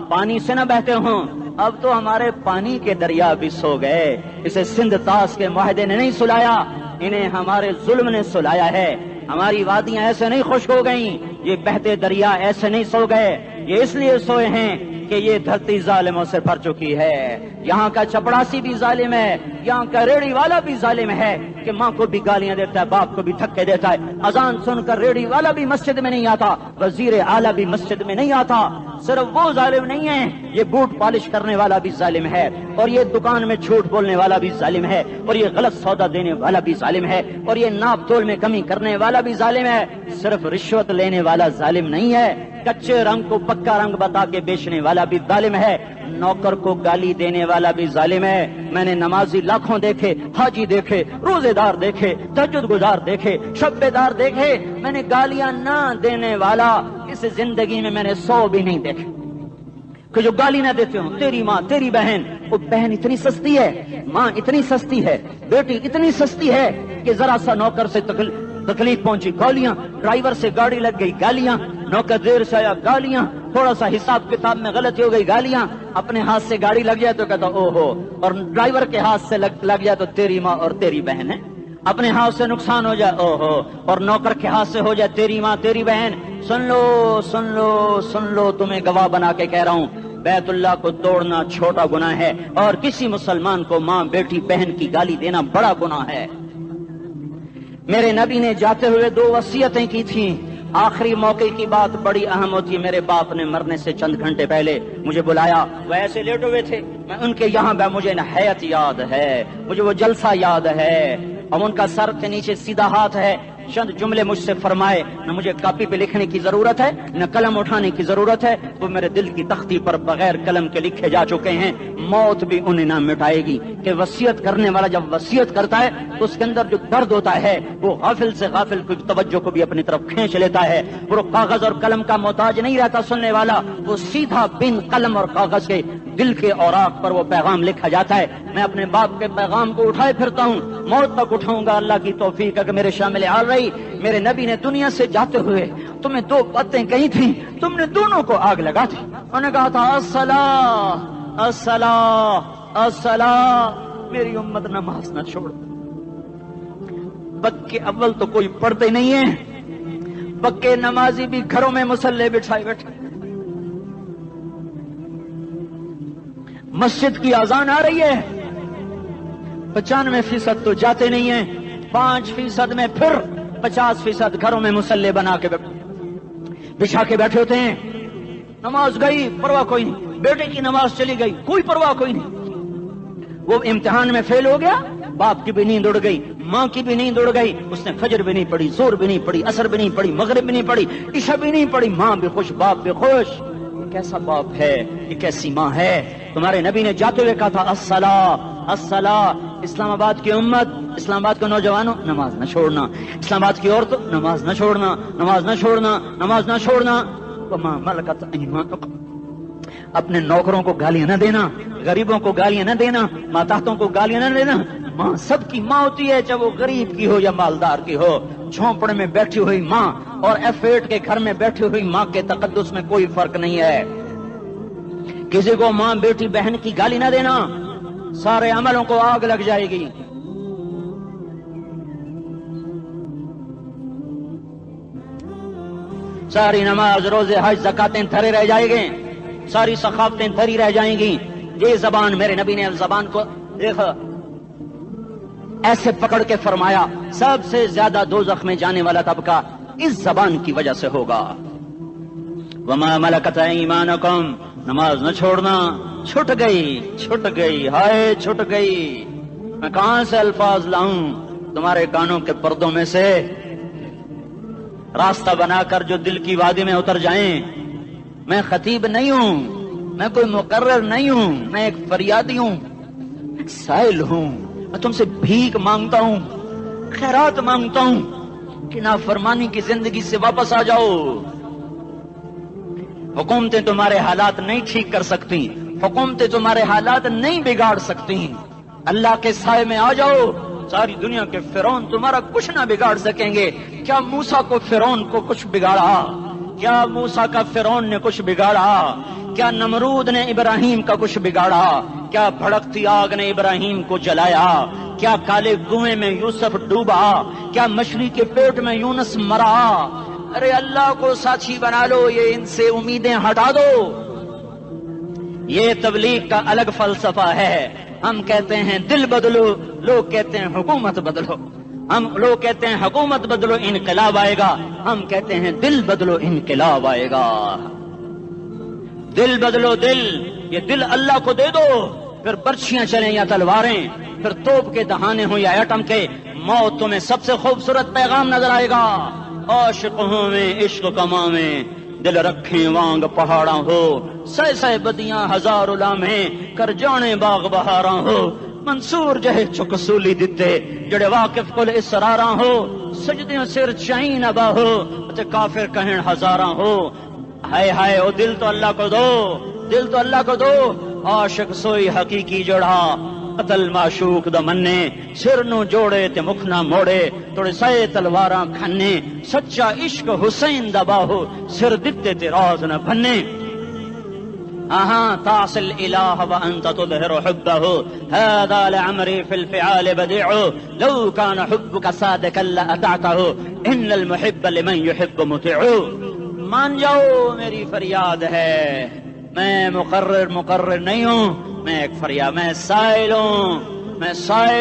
Speaker 2: پانی سے نہ بہتے ہوں۔ اب تو ہمارے پانی کے دریا بھی سو گئے، اسے سندھ طاس کے معاہدے نے نہیں سلایا، انہیں ہمارے ظلم نے سلایا ہے۔ ہماری وادیاں ایسے نہیں خشک ہو گئیں، یہ بہتے دریا ایسے نہیں سو گئے، یہ اس لیے سوئے ہیں کہ یہ دھرتی ظالموں سے بھر چکی ہے. یہاں کا چپڑاسی بھی ظالم ہے, یہاں کا ریڑھی والا بھی ظالم ہے کہ ماں کو بھی گالیاں دیتا ہے, باپ کو بھی دھکے دیتا ہے. اذان سن کر ریڑھی والا بھی مسجد میں نہیں آتا, وزیر اعلیٰ بھی مسجد میں نہیں آتا. صرف وہ ظالم نہیں ہے, یہ بوٹ پالش کرنے والا بھی ظالم ہے, اور یہ دکان میں جھوٹ بولنے والا بھی ظالم ہے, اور یہ غلط سودا دینے والا بھی ظالم ہے, اور یہ ناپ تول میں کمی کرنے والا بھی ظالم ہے. صرف رشوت لینے والا ظالم نہیں ہے, کچے رنگ کو پکا رنگ بتا کے بیچنے والا بھی ظالم ہے, نوکر کو گالی دینے والا بھی ظالم ہے. میں نے نمازی لاکھوں دیکھے, حاجی دیکھے, روزے دار دیکھے, تہجد گزار دیکھے, شب بیدار دیکھے, میں نے گالیاں نہ دینے والا اس زندگی میں نے 100 بھی نہیں دیکھے کہ جو گالی نہ دیتے ہوں. تیری ماں, تیری بہن, وہ بہن اتنی سستی ہے, ماں اتنی سستی ہے, بیٹی اتنی سستی ہے کہ ذرا سا نوکر سے تکلیف پہنچی گالیاں, ڈرائیور سے گاڑی لگ گئی گالیاں, نوکر دیر سے آیا گالیاں, تھوڑا سا حساب کتاب میں غلطی ہو گئی گالیاں, اپنے ہاتھ سے گاڑی لگ جائے تو کہتا او ہو, اور ڈرائیور کے ہاتھ سے لگ جائے تو تیری ماں اور تیری بہن ہے. اپنے ہاتھ سے نقصان ہو جائے او ہو, اور نوکر کے ہاتھ سے ہو جائے تیری ماں تیری بہن. سن لو سن لو سن لو, تمہیں گواہ بنا کے کہہ رہا ہوں, بیت اللہ کو توڑنا چھوٹا گناہ ہے, اور کسی مسلمان کو ماں, بیٹی, بہن کی گالی دینا بڑا گناہ ہے. میرے نبی نے جاتے ہوئے 2 وصیتیں کی تھیں. آخری موقع کی بات بڑی اہم ہوتی ہے. میرے باپ نے مرنے سے چند گھنٹے پہلے مجھے بلایا, وہ ایسے لیٹے ہوئے تھے, میں ان کے یہاں مجھے حیات یاد ہے, مجھے وہ جلسہ یاد ہے, اور ان کا سر کے نیچے سیدھا ہاتھ ہے. چند جملے مجھ سے فرمائے, نہ مجھے کاپی پہ لکھنے کی ضرورت ہے, نہ قلم اٹھانے کی ضرورت ہے, وہ میرے دل کی تختی پر بغیر قلم کے لکھے جا چکے ہیں. موت بھی انہیں نہ مٹائے گی کہ وصیت کرنے والا جب وصیت کرتا ہے تو اس کے اندر جو درد ہوتا ہے وہ غافل سے غافل کی توجہ کو بھی اپنی طرف کھینچ لیتا ہے. وہ کاغذ اور قلم کا محتاج نہیں رہتا سننے والا, وہ سیدھا بن قلم اور کاغذ کے دل کے اوراق پر وہ پیغام لکھا جاتا ہے. میں اپنے باپ کے پیغام کو اٹھائے پھرتا ہوں, موت تک اٹھاؤں گا, اللہ کی توفیق ہے کہ میرے شامل حال رہی. میرے نبی نے دنیا سے جاتے ہوئے تمہیں 2 باتیں کہی تھیں, تم نے دونوں کو آگ لگا دی. انہوں نے کہا تھا الصلاۃ الصلاۃ الصلاۃ, میری امت نماز نہ چھوڑ. پکے اول تو کوئی پڑھتے نہیں ہے, پکے نمازی بھی گھروں میں مصلے بٹھائے بیٹھے. مسجد کی اذان آ رہی ہے, 95% تو جاتے نہیں ہیں, 5% میں پھر 50% گھروں میں مصلے بنا کے بچھا کے بیٹھے ہوتے ہیں. نماز گئی پرواہ کوئی نہیں, بیٹے کی نماز چلی گئی کوئی پرواہ کوئی نہیں. وہ امتحان میں فیل ہو گیا, باپ کی بھی نیند اڑ گئی, ماں کی بھی نیند اڑ گئی, اس نے فجر بھی نہیں پڑھی, زور بھی نہیں پڑھی, عصر بھی نہیں پڑھی, مغرب بھی نہیں پڑھی, عشاء بھی نہیں پڑھی. ماں بھی خوش, باپ بھی خوش. یہ کیسا باپ ہے, یہ کیسی ماں ہے. تمہارے نبی نے جاتے ہوئے کہا تھا الصلاۃ الصلاۃ. اسلام آباد کی امت, اسلام آباد کے نوجوانوں, نماز نہ چھوڑنا. اسلام آباد کی عورتوں, نماز نہ چھوڑنا, نماز نہ چھوڑنا, نماز نہ چھوڑنا. وما ملکت ایمانکم, اپنے نوکروں کو گالیاں نہ دینا, غریبوں کو گالیاں نہ دینا, ماتحتوں کو گالیاں نہ دینا. ماں سب کی ماں ہوتی ہے, چاہے وہ غریب کی ہو یا مالدار کی ہو. جھونپڑے میں بیٹھی ہوئی ماں اور F8 کے گھر میں بیٹھی ہوئی ماں کے تقدس میں کوئی فرق نہیں ہے. کسی کو ماں, بیٹی, بہن کی گالی نہ دینا, سارے عملوں کو آگ لگ جائے گی. ساری نماز, روزے, حج, زکاتیں دھرے رہ جائیں گے, ساری ثقافتیں دھری رہ جائیں گی. یہ زبان, میرے نبی نے زبان کو دیکھا ایسے پکڑ کے فرمایا سب سے زیادہ دوزخ میں جانے والا طبقہ اس زبان کی وجہ سے ہوگا. وما ملکت ایمانکم, نماز نہ چھوڑنا. چھٹ گئی ہائے چھٹ گئی. میں کہاں سے الفاظ لاؤں, تمہارے کانوں کے پردوں میں سے راستہ بنا کر جو دل کی وادی میں اتر جائیں. میں خطیب نہیں ہوں, میں کوئی مقرر نہیں ہوں, میں ایک فریادی ہوں, ایک سائل ہوں. میں تم سے بھیک مانگتا ہوں, خیرات مانگتا ہوں کہ نافرمانی کی زندگی سے واپس آ جاؤ. حکومتیں تمہارے حالات نہیں ٹھیک کر سکتی, حکومتیں تمہارے حالات نہیں بگاڑ سکتی. اللہ کے سائے میں آ جاؤ, ساری دنیا کے فرعون تمہارا کچھ نہ بگاڑ سکیں گے. کیا موسیٰ کو فرعون کو کچھ بگاڑا؟ کیا موسیٰ کا فرعون نے کچھ بگاڑا؟ کیا نمرود نے ابراہیم کا کچھ بگاڑا؟ کیا بھڑکتی آگ نے ابراہیم کو جلایا؟ کیا کالے کنویں میں یوسف ڈوبا؟ کیا مچھلی کے پیٹ میں یونس مرا؟ ارے اللہ کو ساتھی بنا لو, یہ ان سے امیدیں ہٹا دو. یہ تبلیغ کا الگ فلسفہ ہے. ہم کہتے ہیں دل بدلو، لوگ کہتے ہیں حکومت بدلو. لوگ کہتے ہیں حکومت بدلو انقلاب آئے گا، ہم کہتے ہیں دل بدلو انقلاب آئے گا. دل بدلو، دل، یہ دل اللہ کو دے دو، پھر برچیاں چلیں یا تلواریں، پھر توپ کے دہانے ہوں یا ایٹم کے، موت تمہیں سب سے خوبصورت پیغام نظر آئے گا. عاشق ہوں میں عشق کما میں، دل رکھیں وانگ پہاڑاں ہو، سہ سہ بدیاں ہزار لامے، کر جانے باغ بہاراں ہو. منصور جہے چک سولی دتے، جڑے واقف کل اسراراں ہو، سجدیوں سر چائیں ابا ہو، تے کافر کہیں ہزاراں ہو. ہائے ہائے او دل تو اللہ کو دو، دل تو اللہ کو دو. عاشق سوئی حقیقی جوڑا، قتل معشوق دا مننے، سر نو جوڑے تے مکھ نہ موڑے، توڑے سائے تلواراں کھنے. سچا عشق حسین دا باہو، سر دتے تے راز نہ بھنے. تعصي الإله وأنت تظهر حبه، هذا لعمري في الفعال بديع، لو كان حبك صادقا لأطعته، إن المحب لمن يحب مطيع. مان جاؤ میری فریاد ہے، میں مقرر نہیں ہوں، میں ایک فریاد، میں سائل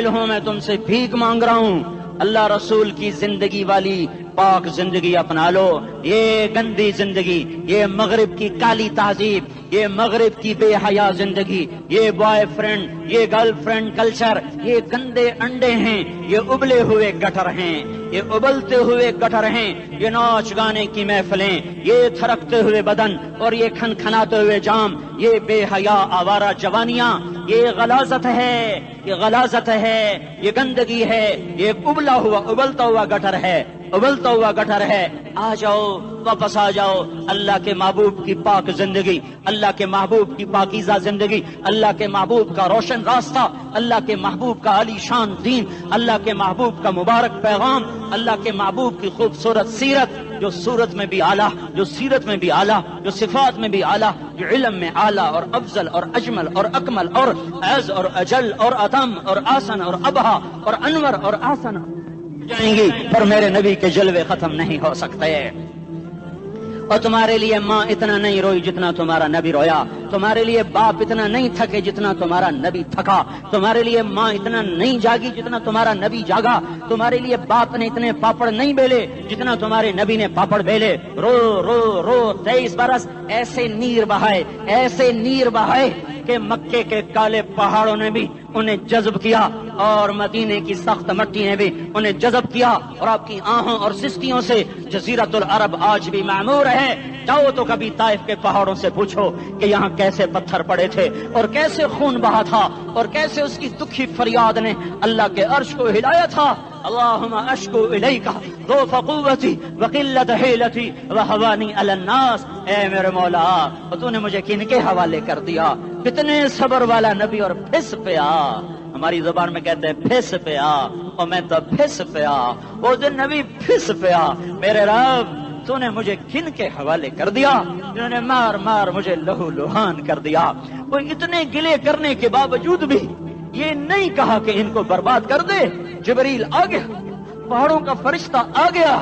Speaker 2: ہوں، میں تم سے بھیک مانگ رہا ہوں. اللہ رسول کی زندگی والی پاک زندگی اپنا لو. یہ گندی زندگی، یہ مغرب کی کالی تہذیب، یہ مغرب کی بے حیا زندگی، یہ بوائے فرینڈ، یہ گرل فرینڈ کلچر، یہ گندے انڈے ہیں، یہ ابلے ہوئے گٹر ہیں، یہ ابلتے ہوئے گٹر ہیں. یہ ناچ گانے کی محفلیں، یہ تھرکتے ہوئے بدن اور یہ کھنکھناتے ہوئے جام، یہ بے حیا آوارہ جوانیاں، یہ غلاظت ہے، یہ غلاظت ہے، یہ گندگی ہے، یہ ابلتا ہوا گٹر ہے، ابلتا ہوا گٹر ہے. آ جاؤ، واپس آ جاؤ. اللہ کے محبوب کی پاک زندگی، اللہ کے محبوب کی پاکیزہ زندگی، اللہ کے محبوب کا روشن راستہ، اللہ کے محبوب کا عالی شان دین، اللہ کے محبوب کا مبارک پیغام، اللہ کے محبوب کی خوبصورت سیرت، جو صورت میں بھی اعلیٰ، جو سیرت میں بھی اعلیٰ، جو صفات میں بھی اعلیٰ، جو علم میں اعلیٰ اور افضل اور اجمل اور اکمل اور اعز اور اجل اور اتم اور آسن اور ابہا اور انور اور آسن جائیں گی، پر میرے نبی کے جلوے ختم نہیں ہو سکتے. اور تمہارے لیے ماں اتنا نہیں روئی جتنا تمہارا نبی رویا، تمہارے لیے باپ اتنا نہیں تھکے جتنا تمہارا نبی تھکا، تمہارے لیے ماں اتنا نہیں جاگی جتنا تمہارا نبی جاگا، تمہارے لیے باپ نے اتنے پاپڑ نہیں بیلے جتنا تمہارے نبی نے پاپڑ بیلے. رو رو رو 23 برس ایسے نیر بہائے کہ مکے کے کالے پہاڑوں نے بھی انہیں جذب کیا اور مدینے کی سخت مٹی نے بھی انہیں جذب کیا، اور آپ کی آہوں اور سسکیوں سے جزیرت العرب آج بھی معمور ہے. جاؤ تو کبھی طائف کے پہاڑوں سے پوچھو کہ یہاں کیسے پتھر پڑے تھے اور کیسے خون بہا تھا اور کیسے اس کی دکھی فریاد نے اللہ کے عرش کو ہلایا تھا. اللہم اشکو الیکا ضعف قوتی وقلت حیلتی وہوانی علی الناس. اے میرے مولا، تو نے مجھے کن کے حوالے کر دیا؟ کتنے صبر والا نبی، اور پھس پیا. ہماری زبان میں کہتے ہیں پھس پیا، اور میں تو پھس پیا. وہ جو نبی پھس پیا، میرے رب تو نے مجھے کن کے حوالے کر دیا جنہوں نے مار مار مجھے لہو لہان کر دیا. وہ اتنے گلے کرنے کے باوجود بھی یہ نہیں کہا کہ ان کو برباد کر دے. جبریل آ گیا، پہاڑوں کا فرشتہ آ گیا،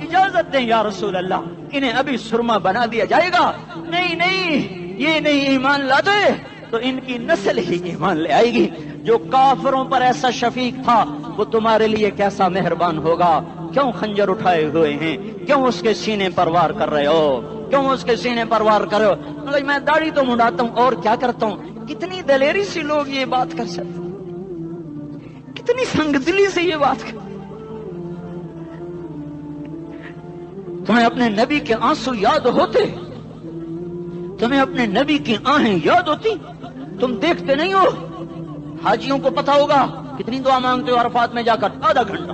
Speaker 2: اجازت دیں یا رسول اللہ، انہیں ابھی سرما بنا دیا جائے گا. نہیں، یہ نہیں ایمان لاتے تو ان کی نسل ہی ایمان لے آئے گی. جو کافروں پر ایسا شفیق تھا وہ تمہارے لیے کیسا مہربان ہوگا. کیوں خنجر اٹھائے ہوئے ہیں؟ کیوں اس کے سینے پر وار کر رہے ہو؟ کیوں اس کے سینے پر وار کر رہے ہو؟ میں داڑھی تو منڈاتا ہوں اور کیا کرتا ہوں. کتنی دلیری سے لوگ یہ بات کر سکتے، کتنی سنگ دلی سے یہ بات کر. تمہیں اپنے نبی کے آنسو یاد ہوتے؟ تمہیں اپنے نبی کی آہیں یاد ہوتی؟ تم دیکھتے نہیں ہو؟ حاجیوں کو پتا ہوگا کتنی دعا مانگتے ہو عرفات میں جا کر؟ آدھا گھنٹہ،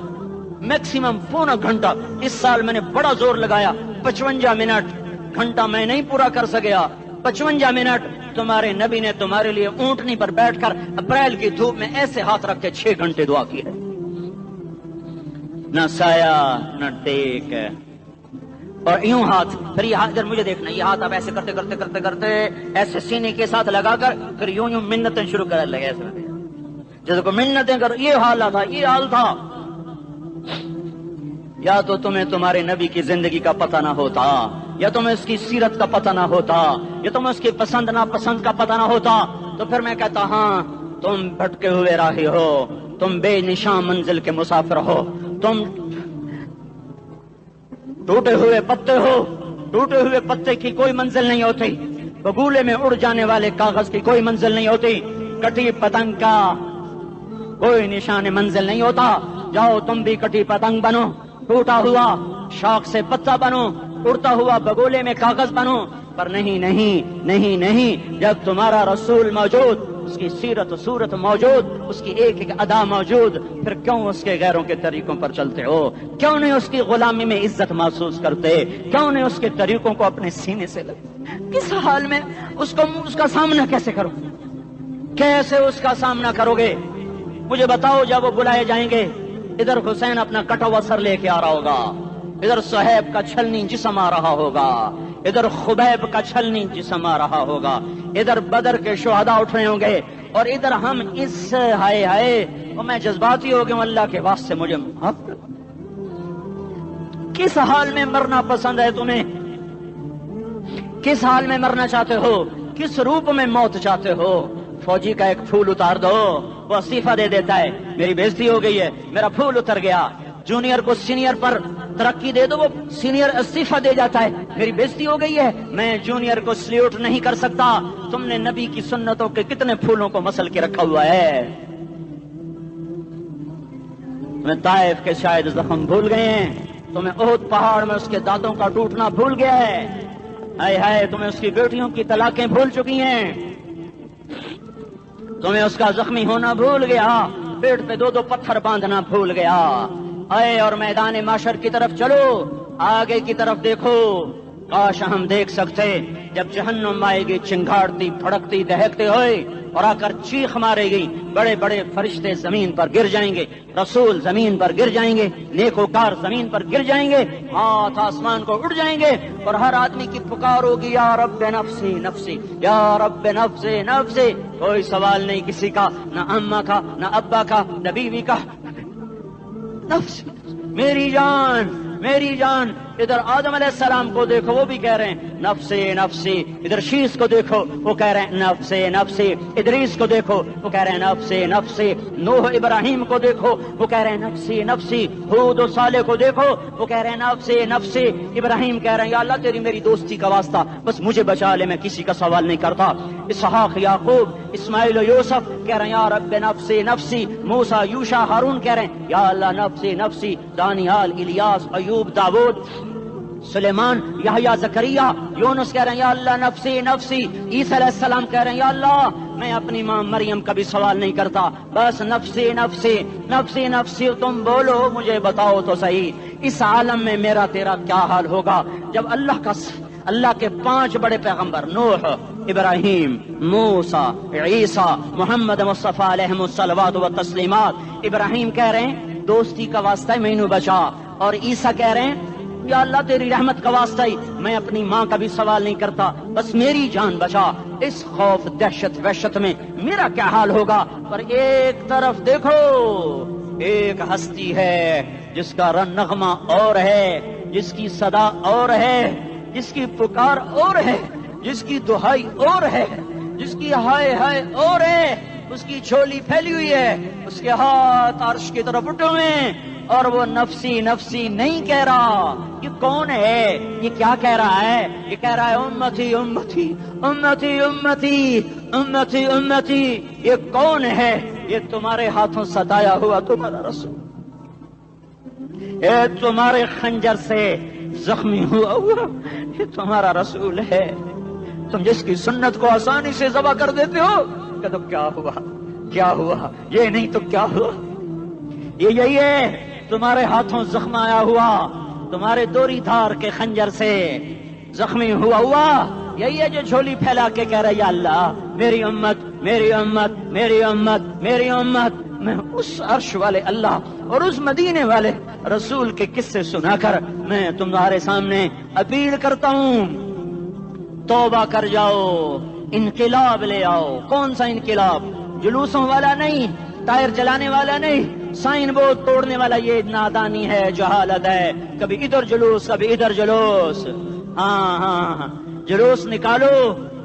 Speaker 2: میکسیمم پونا گھنٹہ. اس سال میں نے بڑا زور لگایا، 55 منٹ. گھنٹہ میں نہیں پورا کر سکیا، 55 منٹ. تمہارے نبی نے تمہارے لیے اونٹنی پر بیٹھ کر اپریل کی دھوپ میں ایسے ہاتھ رکھ کے 6 گھنٹے دعا کی ہے. نہ سایہ نہ ٹیک، اور یوں ہاتھ. پھر یہ ہاتھ، ادھر مجھے دیکھنا، یہ ہاتھ آپ ایسے کرتے کرتے کرتے کرتے ایسے سینے کے ساتھ لگا کر پھر یوں یوں منتیں شروع کر لگے، ایسے جیسے کو منتیں کر. یہ حال تھا، یہ حال تھا. یا تو تمہیں تمہارے نبی کی زندگی کا پتہ نہ ہوتا، یا تمہیں اس کی سیرت کا پتہ نہ ہوتا، یا تمہیں اس کی پسند ناپسند کا پتہ نہ ہوتا، تو پھر میں کہتا ہاں تم بھٹکے ہوئے راہی ہو، تم بے نشان منزل کے مسافر ہو، تم ٹوٹے ہوئے پتے ہو، ٹوٹے ہوئے پتے کی کوئی منزل نہیں ہوتی، بگولے میں اڑ جانے والے کاغذ کی کوئی منزل نہیں ہوتی، کٹی پتنگ کا کوئی نشان منزل نہیں ہوتا۔ جاؤ تم بھی کٹی پتنگ بنو، ٹوٹا ہوا شاخ سے پتا بنو، اڑتا ہوا بگولے میں کاغذ بنو، پر نہیں نہیں نہیں نہیں، جب تمہارا رسول موجود، اس کی سیرت و صورت موجود، اس کی ایک ایک ادا موجود، پھر کیوں اس کے غیروں کے طریقوں پر چلتے ہو؟ کیوں نہیں اس کی غلامی میں عزت محسوس کرتے؟ کیوں نہیں اس کے طریقوں کو اپنے سینے سے لگتے؟ کس حال میں اس کا سامنا کیسے کرو؟ کیسے اس کا سامنا کرو گے؟ مجھے بتاؤ، جب وہ بلائے جائیں گے، ادھر حسین اپنا کٹا ہوا سر لے کے آ رہا ہوگا، ادھر صہیب کا چھلنی جسم آ رہا ہوگا، ادھر خبیب کا چھلنی جسم آ رہا ہوگا، ادھر بدر کے شہداء اٹھ رہے ہوں گے، اور ادھر ہم اس ہائے ہائے اور میں جذباتی ہو گیا ہوں، اللہ کے واسطے مجھے معاف کر۔ کس حال میں مرنا پسند ہے تمہیں؟ کس حال میں مرنا چاہتے ہو؟ کس روپ میں موت چاہتے ہو؟ فوجی کا ایک پھول اتار دو، وہ استعفیٰ دے دیتا ہے، میری بےزتی ہو گئی ہے، میرا پھول اتر گیا۔ جونیئر کو سینئر پر ترقی دے دو، وہ سینئر استعفیٰ دے جاتا ہے، میری بےزتی ہو گئی ہے، میں جونیئر کو سلیوٹ نہیں کر سکتا۔ تم نے نبی کی سنتوں کے کتنے پھولوں کو مسل کے رکھا ہوا ہے؟ تمہیں طائف کے شاید زخم بھول گئے ہیں، تمہیں احد پہاڑ میں اس کے دانتوں کا ٹوٹنا بھول گیا ہے، ہائے ہائے تمہیں اس کی بیٹیوں کی طلاقیں بھول چکی ہیں، تمہیں اس کا زخمی ہونا بھول گیا، پیٹ پہ دو دو پتھر باندھنا بھول گیا۔ آئے اور میدان معاشر کی طرف چلو، آگے کی طرف دیکھو، کاش ہم دیکھ سکتے جب جہنم آئے گی چنگاڑتی پھڑکتی دہکتے ہوئے اور آ کر چیخ مارے گی، بڑے بڑے فرشتے زمین پر گر جائیں گے، رسول زمین پر گر جائیں گے، نیکوکار زمین پر گر جائیں گے، ہاتھ آسمان کو اڑ جائیں گے، اور ہر آدمی کی پکار ہوگی یا رب نفسی نفسی، یا رب نفسی نفسی۔ کوئی سوال نہیں کسی کا، نہ اماں کا، نہ ابا کا، نہ بیوی کا، نفس میری جان میری جان۔ ادھر آدم علیہ السلام کو دیکھو، وہ بھی کہہ رہے ہیں نفسی نفسی، ادھر شیش کو دیکھو، وہ کہہ رہے ہیں نفسی نفسی، ادریس کو دیکھو، وہ کہہ رہے ہیں نفسی نفسی، نوح ابراہیم کو دیکھو، وہ کہہ رہے ہیں نفسی نفسی، ہود و صالح کو دیکھو، وہ کہہ رہے ہیں نفسی نفسی۔ ابراہیم کہہ رہے ہیں یا اللہ تیری میری دوستی کا واسطہ، بس مجھے بچا لے، میں کسی کا سوال نہیں کرتا۔ اسحاق یعقوب اسماعیل و یوسف کہہ رہے ہیں یا رب نفسی نفسی۔ موسیٰ یوشع ہارون کہہ رہے ہیں یا اللہ نفسی نفسی۔ دانیال الیاس ایوب داود سلیمان یحییٰ زکریا یونس کہہ رہے ہیں یا اللہ نفسی نفسی۔ عیسیٰ علیہ السلام کہہ رہے ہیں یا اللہ میں اپنی ماں مریم کا بھی سوال نہیں کرتا، بس نفسی نفسی نفسی نفسی۔ تم بولو مجھے بتاؤ تو صحیح، اس عالم میں میرا تیرا کیا حال ہوگا جب اللہ کے 5 بڑے پیغمبر نوح، ابراہیم، موسیٰ، عیسیٰ، محمد مصطفیٰ علیہ الصلوات و تسلیمات۔ ابراہیم کہہ رہے ہیں دوستی کا واسطہ ہے مینوں بچا، اور عیسیٰ کہہ رہے ہیں یا اللہ تیری رحمت کا واسطہ ہی میں اپنی ماں کا بھی سوال نہیں کرتا، بس میری جان بچا۔ اس خوف دہشت وحشت میں میرا کیا حال ہوگا؟ پر ایک طرف دیکھو، ایک ہستی ہے جس کا نغمہ اور ہے، جس کی صدا اور ہے، جس کی پکار اور ہے، جس کی دہائی اور ہے، جس کی ہائے ہائے اور ہے، اس کی جھولی پھیلی ہوئی ہے، اس کے ہاتھ عرش کی طرف اٹھے ہوئے ہیں، اور وہ نفسی نفسی نہیں کہہ رہا۔ یہ کون ہے؟ یہ کیا کہہ رہا ہے؟ یہ کہہ رہا ہے امتی امتی امتی امتی امتی امتی۔ یہ کون ہے؟ یہ تمہارے ہاتھوں ستایا ہوا تمہارا رسول، یہ تمہارے خنجر سے زخمی ہوا یہ تمہارا رسول ہے۔ تم جس کی سنت کو آسانی سے ذبح کر دیتے ہو، کہ تو کیا ہوا کیا ہوا، یہ نہیں تو کیا ہوا۔ یہ یہی ہے تمہارے ہاتھوں زخم آیا ہوا، تمہارے دوری دھار کے خنجر سے زخمی ہوا، یہی ہے جو جھولی پھیلا کے کہہ رہا ہے یا اللہ میری امت میری امت میری امت میری امت۔ میں اس عرش والے اللہ اور اس مدینے والے رسول کے قصے سنا کر میں تمہارے سامنے اپیل کرتا ہوں، توبہ کر جاؤ، انقلاب لے آؤ۔ کون سا انقلاب؟ جلوسوں والا نہیں، ٹائر چلانے والا نہیں، سائن بورڈ توڑنے والا، یہ نادانی ہے، جہالت ہے، کبھی ادھر جلوس کبھی ادھر جلوس۔ ہاں جلوس نکالو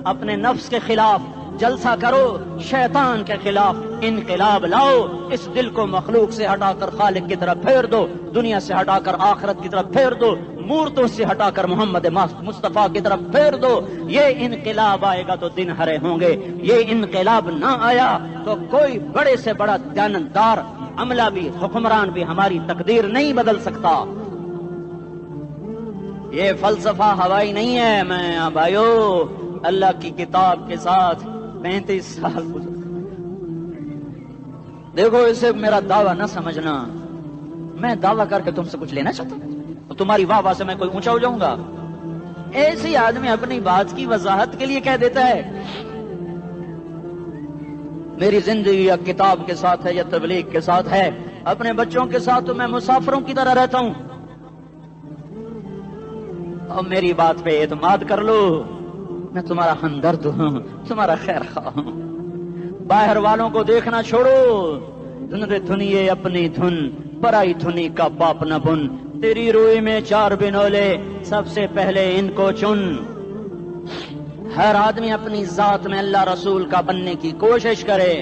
Speaker 2: اپنے نفس کے خلاف، جلسہ کرو شیطان کے خلاف، انقلاب لاؤ، اس دل کو مخلوق سے ہٹا کر خالق کی طرف پھیر دو، دنیا سے ہٹا کر آخرت کی طرف پھیر دو، مورتوں سے ہٹا کر محمد مصطفیٰ کی طرف پھیر دو۔ یہ انقلاب آئے گا تو دن ہرے ہوں گے، یہ انقلاب نہ آیا تو کوئی بڑے سے بڑا دیانتدار عملہ بھی، حکمران بھی ہماری تقدیر نہیں بدل سکتا۔ یہ فلسفہ ہوائی نہیں ہے۔ میں بھائیو اللہ کی کتاب کے ساتھ 35 سال گزر، دیکھو اسے میرا دعویٰ نہ سمجھنا، میں دعویٰ کر کے تم سے کچھ لینا چاہتا ہوں تو تمہاری واہ واہ سے میں کوئی اونچا ہو جاؤں گا؟ ایسے آدمی اپنی بات کی وضاحت کے لیے کہہ دیتا ہے میری زندگی یا کتاب کے ساتھ ہے یا تبلیغ کے ساتھ ہے، اپنے بچوں کے ساتھ تو میں مسافروں کی طرح رہتا ہوں، اب میری بات پہ اعتماد کر لو، میں تمہارا ہمدرد ہوں، تمہارا خیر خواہ ہوں۔ باہر والوں کو دیکھنا چھوڑو، دھن دھنیے اپنی دھن، برائی دھنی کا باپ نہ بن، تیری روئی میں 4 بنولے، سب سے پہلے ان کو چن۔ ہر آدمی اپنی ذات میں اللہ رسول کا بننے کی کوشش کرے،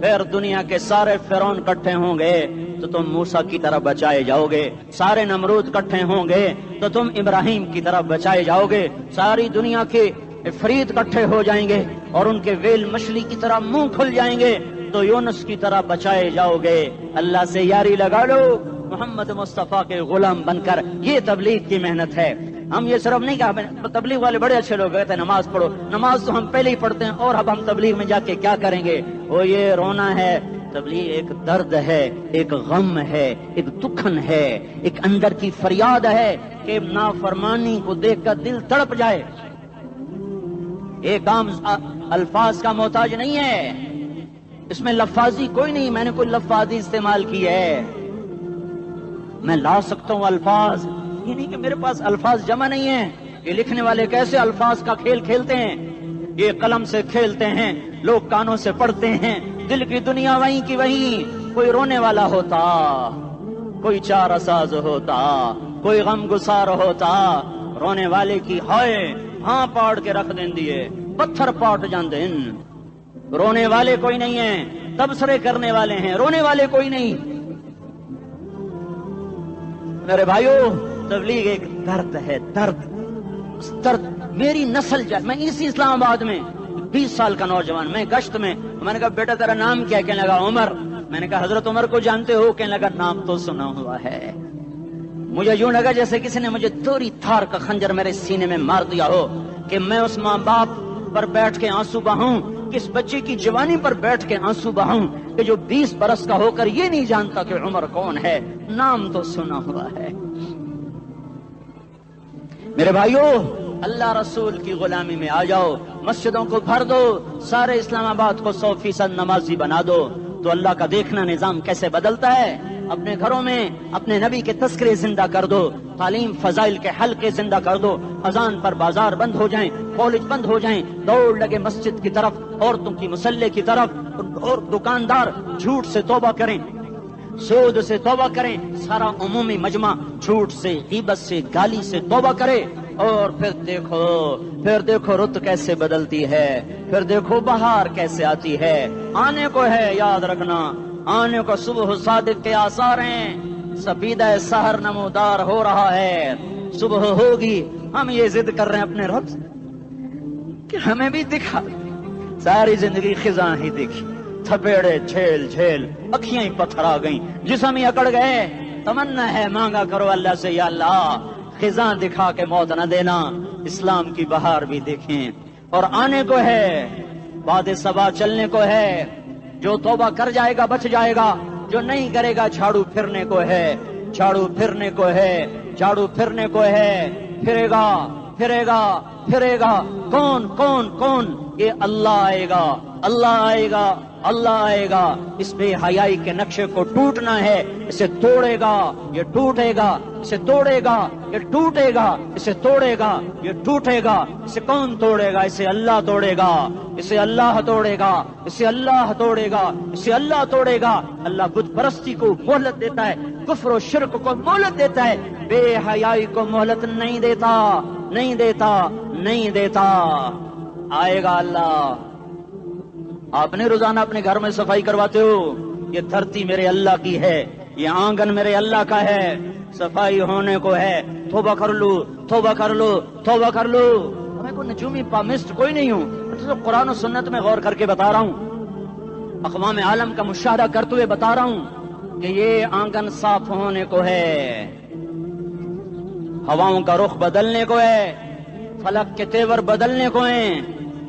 Speaker 2: پھر دنیا کے سارے فرعون اکٹھے ہوں گے تو تم موسیٰ کی طرف بچائے جاؤ گے، سارے نمرود اکٹھے ہوں گے تو تم ابراہیم کی طرف بچائے جاؤ گے، ساری دنیا کے افریت اکٹھے ہو جائیں گے اور ان کے ویل مچھلی کی طرح منہ کھل جائیں گے تو یونس کی طرح بچائے جاؤ گے۔ اللہ سے یاری لگا لو، محمد مصطفیٰ کے غلام بن کر، یہ تبلیغ کی محنت ہے۔ ہم یہ صرف نہیں کہا تبلیغ والے بڑے اچھے لوگ کہتے ہیں نماز پڑھو، نماز تو ہم پہلے ہی پڑھتے ہیں اور اب ہم تبلیغ میں جا کے کیا کریں گے؟ وہ یہ رونا ہے، تبلیغ ایک درد ہے، ایک غم ہے، ایک دکھن ہے، ایک اندر کی فریاد ہے کہ نافرمانی کو دیکھ کر دل تڑپ جائے۔ ایک عام الفاظ کا محتاج نہیں ہے، اس میں لفاظی کوئی نہیں، میں نے کوئی لفاظی استعمال کی ہے، میں لا سکتا ہوں الفاظ، یہ نہیں کہ میرے پاس الفاظ جمع نہیں ہیں۔ یہ لکھنے والے کیسے الفاظ کا کھیل کھیلتے ہیں، یہ قلم سے کھیلتے ہیں، لوگ کانوں سے پڑھتے ہیں، دل کی دنیا وہیں کی وہیں۔ کوئی رونے والا ہوتا، کوئی چارہ ساز ہوتا، کوئی غم گسار ہوتا، رونے والے کی ہائے ہاں پاڑ کے رکھ دیں دیے، پتھر پاٹ جان دیں۔ رونے والے کوئی نہیں ہیں، تبصرے کرنے والے ہیں، رونے والے کوئی نہیں۔ میرے بھائیو تبلیغ ایک درد ہے، درد، اس درد میری نسل جائے۔ میں اسی اسلام آباد میں 20 سال کا نوجوان، میں گشت میں نے کہا بیٹا تیرا نام کیا؟ کہنے لگا عمر۔ میں نے کہا حضرت عمر کو جانتے ہو؟ کہنے لگا نام تو سنا ہوا ہے۔ مجھے یوں لگا جیسے کسی نے مجھے دوری تھار کا خنجر میرے سینے میں مار دیا ہو کہ میں اس ماں باپ پر بیٹھ کے آنسو بہاؤں، کس بچے کی جوانی پر بیٹھ کے آنسو بہاؤں کہ جو 20 برس کا ہو کر یہ نہیں جانتا کہ عمر کون ہے، نام تو سنا ہوا ہے۔ میرے بھائیو اللہ رسول کی غلامی میں آ جاؤ، مسجدوں کو بھر دو، سارے اسلام آباد کو 100% نمازی بنا دو تو اللہ کا دیکھنا نظام کیسے بدلتا ہے۔ اپنے گھروں میں اپنے نبی کے تذکرے زندہ کر دو، تعلیم فضائل کے حلقے زندہ کر دو، اذان پر بازار بند ہو جائیں، کالج بند ہو جائیں، دوڑ لگے مسجد کی طرف، عورتوں کی مصلے کی طرف، اور دکاندار جھوٹ سے توبہ کریں، سود سے توبہ کریں، سارا عمومی مجمع جھوٹ سے، غیبت سے، گالی سے توبہ کرے، اور پھر دیکھو رت کیسے بدلتی ہے، پھر دیکھو بہار کیسے آتی ہے۔ آنے کو ہے، یاد رکھنا، آنے کو صبح صادق کے آثار ہیں، سپیدہ سحر نمودار ہو رہا ہے، صبح ہوگی۔ ہم یہ ضد کر رہے ہیں اپنے رب سے کہ ہمیں بھی دکھا، ساری زندگی خزاں ہی دیکھی، تھپیڑے جھیل جھیل، اکھیاں ہی پتھر آ گئیں، جسم ہی اکڑ گئے۔ تمنا ہے مانگا کرو اللہ سے، یا اللہ خزاں دکھا کے موت نہ دینا، اسلام کی بہار بھی دیکھیں۔ اور آنے کو ہے، باد صبا چلنے کو ہے، جو توبہ کر جائے گا بچ جائے گا، جو نہیں کرے گا جھاڑو پھرنے کو ہے، جھاڑو پھرنے کو ہے، جھاڑو پھرنے کو ہے، پھرے گا پھرے گا پھرے گا۔ کون کون کون؟ یہ اللہ آئے گا، اللہ آئے گا، اللہ آئے گا۔ اس بے حیائی کے نقشے کو ٹوٹنا ہے، اسے توڑے گا، یہ ٹوٹے گا، اسے توڑے گا، یہ ٹوٹے گا، اسے توڑے گا، یہ ٹوٹے گا۔ اسے کون توڑے گا؟ اسے اللہ توڑے گا، اسے اللہ توڑے گا، اسے اللہ توڑے گا، اسے اللہ توڑے گا۔ اللہ بت پرستی کو مہلت دیتا ہے، کفر و شرک کو مہلت دیتا ہے، بے حیائی کو مہلت نہیں دیتا۔ نہیں دیتا، نہیں دیتا، آئے گا اللہ۔ آپ نے روزانہ اپنے گھر میں صفائی کرواتے ہو، یہ دھرتی میرے اللہ کی ہے، یہ آنگن میرے اللہ کا ہے، صفائی ہونے کو ہے، توبہ کر لو، توبہ کر لو، توبہ کر لو۔ میں کوئی نجومی پامسٹ کوئی نہیں ہوں، میں تو قرآن و سنت میں غور کر کے بتا رہا ہوں، اقوام عالم کا مشاہدہ کرتے ہوئے بتا رہا ہوں کہ یہ آنگن صاف ہونے کو ہے، ہواؤں کا رخ بدلنے کو ہے، فلک کے تیور بدلنے کو ہیں۔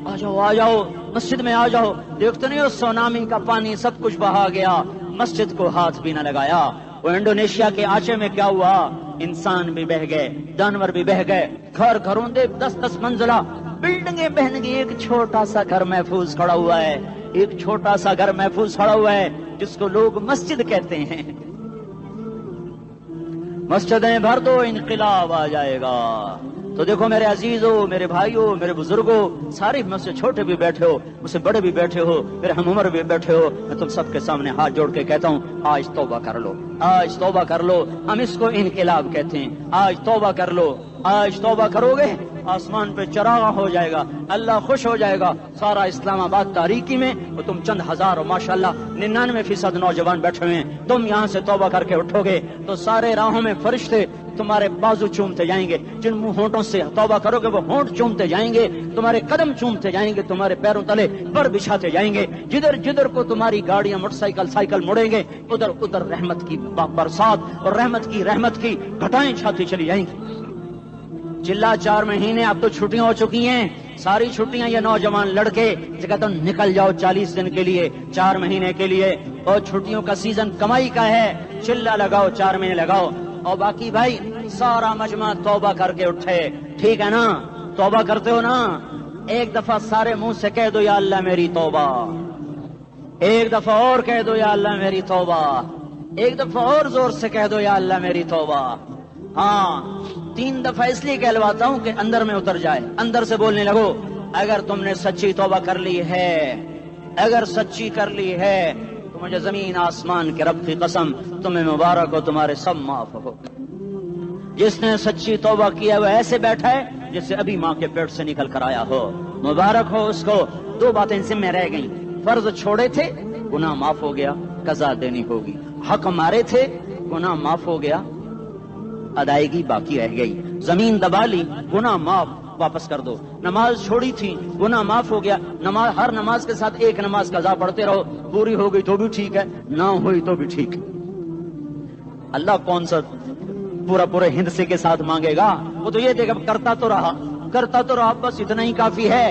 Speaker 2: آ جاؤ آ جاؤ، مسجد میں آ جاؤ۔ دیکھتے نہیں ہو سونامی کا پانی سب کچھ بہا گیا، مسجد کو ہاتھ بھی نہ لگایا۔ وہ انڈونیشیا کے آچے میں کیا ہوا، انسان بھی بہ گئے، جانور بھی بہ گئے، گھر گھروں دے 10-10 منزلہ بلڈنگیں بہن گئی، ایک چھوٹا سا گھر محفوظ کھڑا ہوا ہے، ایک چھوٹا سا گھر محفوظ کھڑا ہوا ہے جس کو لوگ مسجد کہتے ہیں۔ مسجدیں بھر دو، انقلاب آ جائے گا۔ تو دیکھو میرے عزیزو، میرے بھائیو، میرے بزرگوں، سارے مجھ سے چھوٹے بھی بیٹھے ہو، مجھ سے بڑے بھی بیٹھے ہو، میرے ہم عمر بھی بیٹھے ہو، میں تم سب کے سامنے ہاتھ جوڑ کے کہتا ہوں آج توبہ کر لو، آج توبہ کر لو۔ ہم اس کو انقلاب کہتے ہیں، آج توبہ کر لو۔ آج توبہ کرو گے آسمان پہ چراغ ہو جائے گا، اللہ خوش ہو جائے گا، سارا اسلام آباد تاریکی میں اور تم چند ہزار اور ماشاءاللہ 99% نوجوان بیٹھے ہوئے ہیں، تم یہاں سے توبہ کر کے اٹھو گے تو سارے راہوں میں فرشتے تمہارے بازو چومتے جائیں گے، جن ہونٹوں سے توبہ کرو گے وہ ہونٹ چومتے جائیں گے، تمہارے قدم چومتے جائیں گے، تمہارے پیروں تلے پر بچھاتے جائیں گے، جدھر جدھر کو تمہاری گاڑیاں موٹر سائیکل سائیکل مڑیں گے ادھر ادھر رحمت کی برسات اور رحمت کی گھٹائیں چھاتی چلی جائیں گی۔ چلا 4 مہینے اب تو چھٹیاں ہو چکی ہیں، ساری چھٹیاں یہ نوجوان لڑکے جگہ تو نکل جاؤ 40 دن کے لیے، 4 مہینے کے لیے، اور چھٹیوں کا سیزن کمائی کا ہے، چلا لگاؤ 4 مہینے لگاؤ، اور باقی بھائی سارا مجمع توبہ کر کے اٹھے، ٹھیک ہے نا؟ توبہ کرتے ہو نا؟ ایک دفعہ سارے منہ سے کہہ دو یا اللہ میری توبہ، ایک دفعہ اور کہہ دو یا اللہ میری توبہ، ایک دفعہ اور زور سے کہہ دو یا اللہ میری توبہ۔ ہاں 3 دفعہ اس لیے کہلواتا ہوں کہ اندر میں اتر جائے، اندر سے بولنے لگو۔ اگر تم نے سچی توبہ کر لی ہے، اگر سچی کر لی ہے تو مجھے زمین آسمان کے رب کی قسم تمہیں مبارک ہو، تمہارے سب معاف ہو۔ جس نے سچی توبہ کیا وہ ایسے بیٹھا ہے جس سے ابھی ماں کے پیٹ سے نکل کر آیا ہو، مبارک ہو اس کو۔ 2 باتیں ذمہ رہ گئیں، فرض چھوڑے تھے گناہ معاف ہو گیا، قضا دینی ہوگی، حق مارے تھے گناہ معاف ہو گیا، ادائیگی باقی رہ گئی، زمین دبا لی گناہ معاف، واپس کر دو، نماز چھوڑی تھی گناہ معاف ہو گیا، نماز ہر نماز کے ساتھ ایک نماز قضا پڑھتے رہو، پوری ہو گئی تو بھی ٹھیک ہے، نہ ہوئی تو بھی ٹھیک ہے۔ اللہ کون سا پورے ہند سے کے ساتھ مانگے گا، وہ تو یہ دیکھا کرتا تو رہا بس اتنا ہی کافی ہے،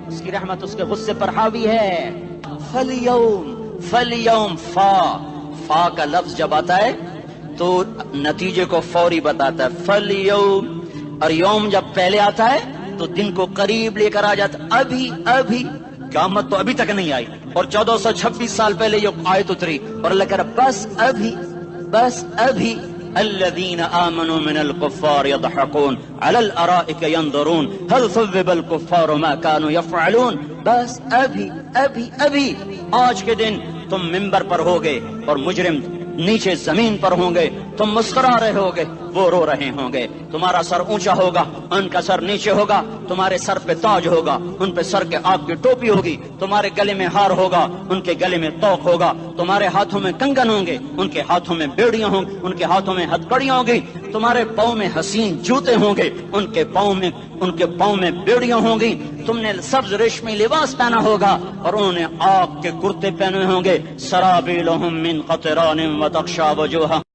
Speaker 2: اس کی رحمت اس کے غصے پر حاوی ہے۔ فَالْيَوْمِ فا کا لفظ جب آتا ہے تو نتیجے کو فوری بتاتا ہے، فَالْيَوْمِ، اور یوم جب پہلے آتا ہے تو دن کو قریب لے کر آ جاتا، ابھی قیامت تو ابھی تک نہیں آئی، اور 1426 سال پہلے یہ آیت اتری، اور اللہ کہہ رہا بس ابھی الذين آمنوا من الكفار يضحكون على الارائك ينظرون هل ثوب الكفار ما كانوا يفعلون، بس ابھی آج کے دن تم منبر پر ہوگے اور مجرم نیچے زمین پر ہوں گے، تم مسکرا رہے ہوگے وہ رو رہے ہوں گے، تمہارا سر اونچا ہوگا ان کا سر نیچے ہوگا، تمہارے سر پہ تاج ہوگا ان پہ سر کے آگ کی ٹوپی ہوگی، تمہارے گلے میں ہار ہوگا ان کے گلے میں توق ہوگا، تمہارے ہاتھوں میں کنگن ہوں گے ان کے ہاتھوں میں بیڑیاں ہوں گی، ان کے ہاتھوں میں ہتکڑیاں ہوں گی، تمہارے پاؤں میں حسین جوتے ہوں گے ان کے پاؤں میں بیڑیاں ہوں گی، تم نے سبز ریشمی لباس پہنا ہوگا اور انہوں نے آگ کے کرتے پہنے ہوں گے، سرابیلہم من قطران وتغشی وجوہہم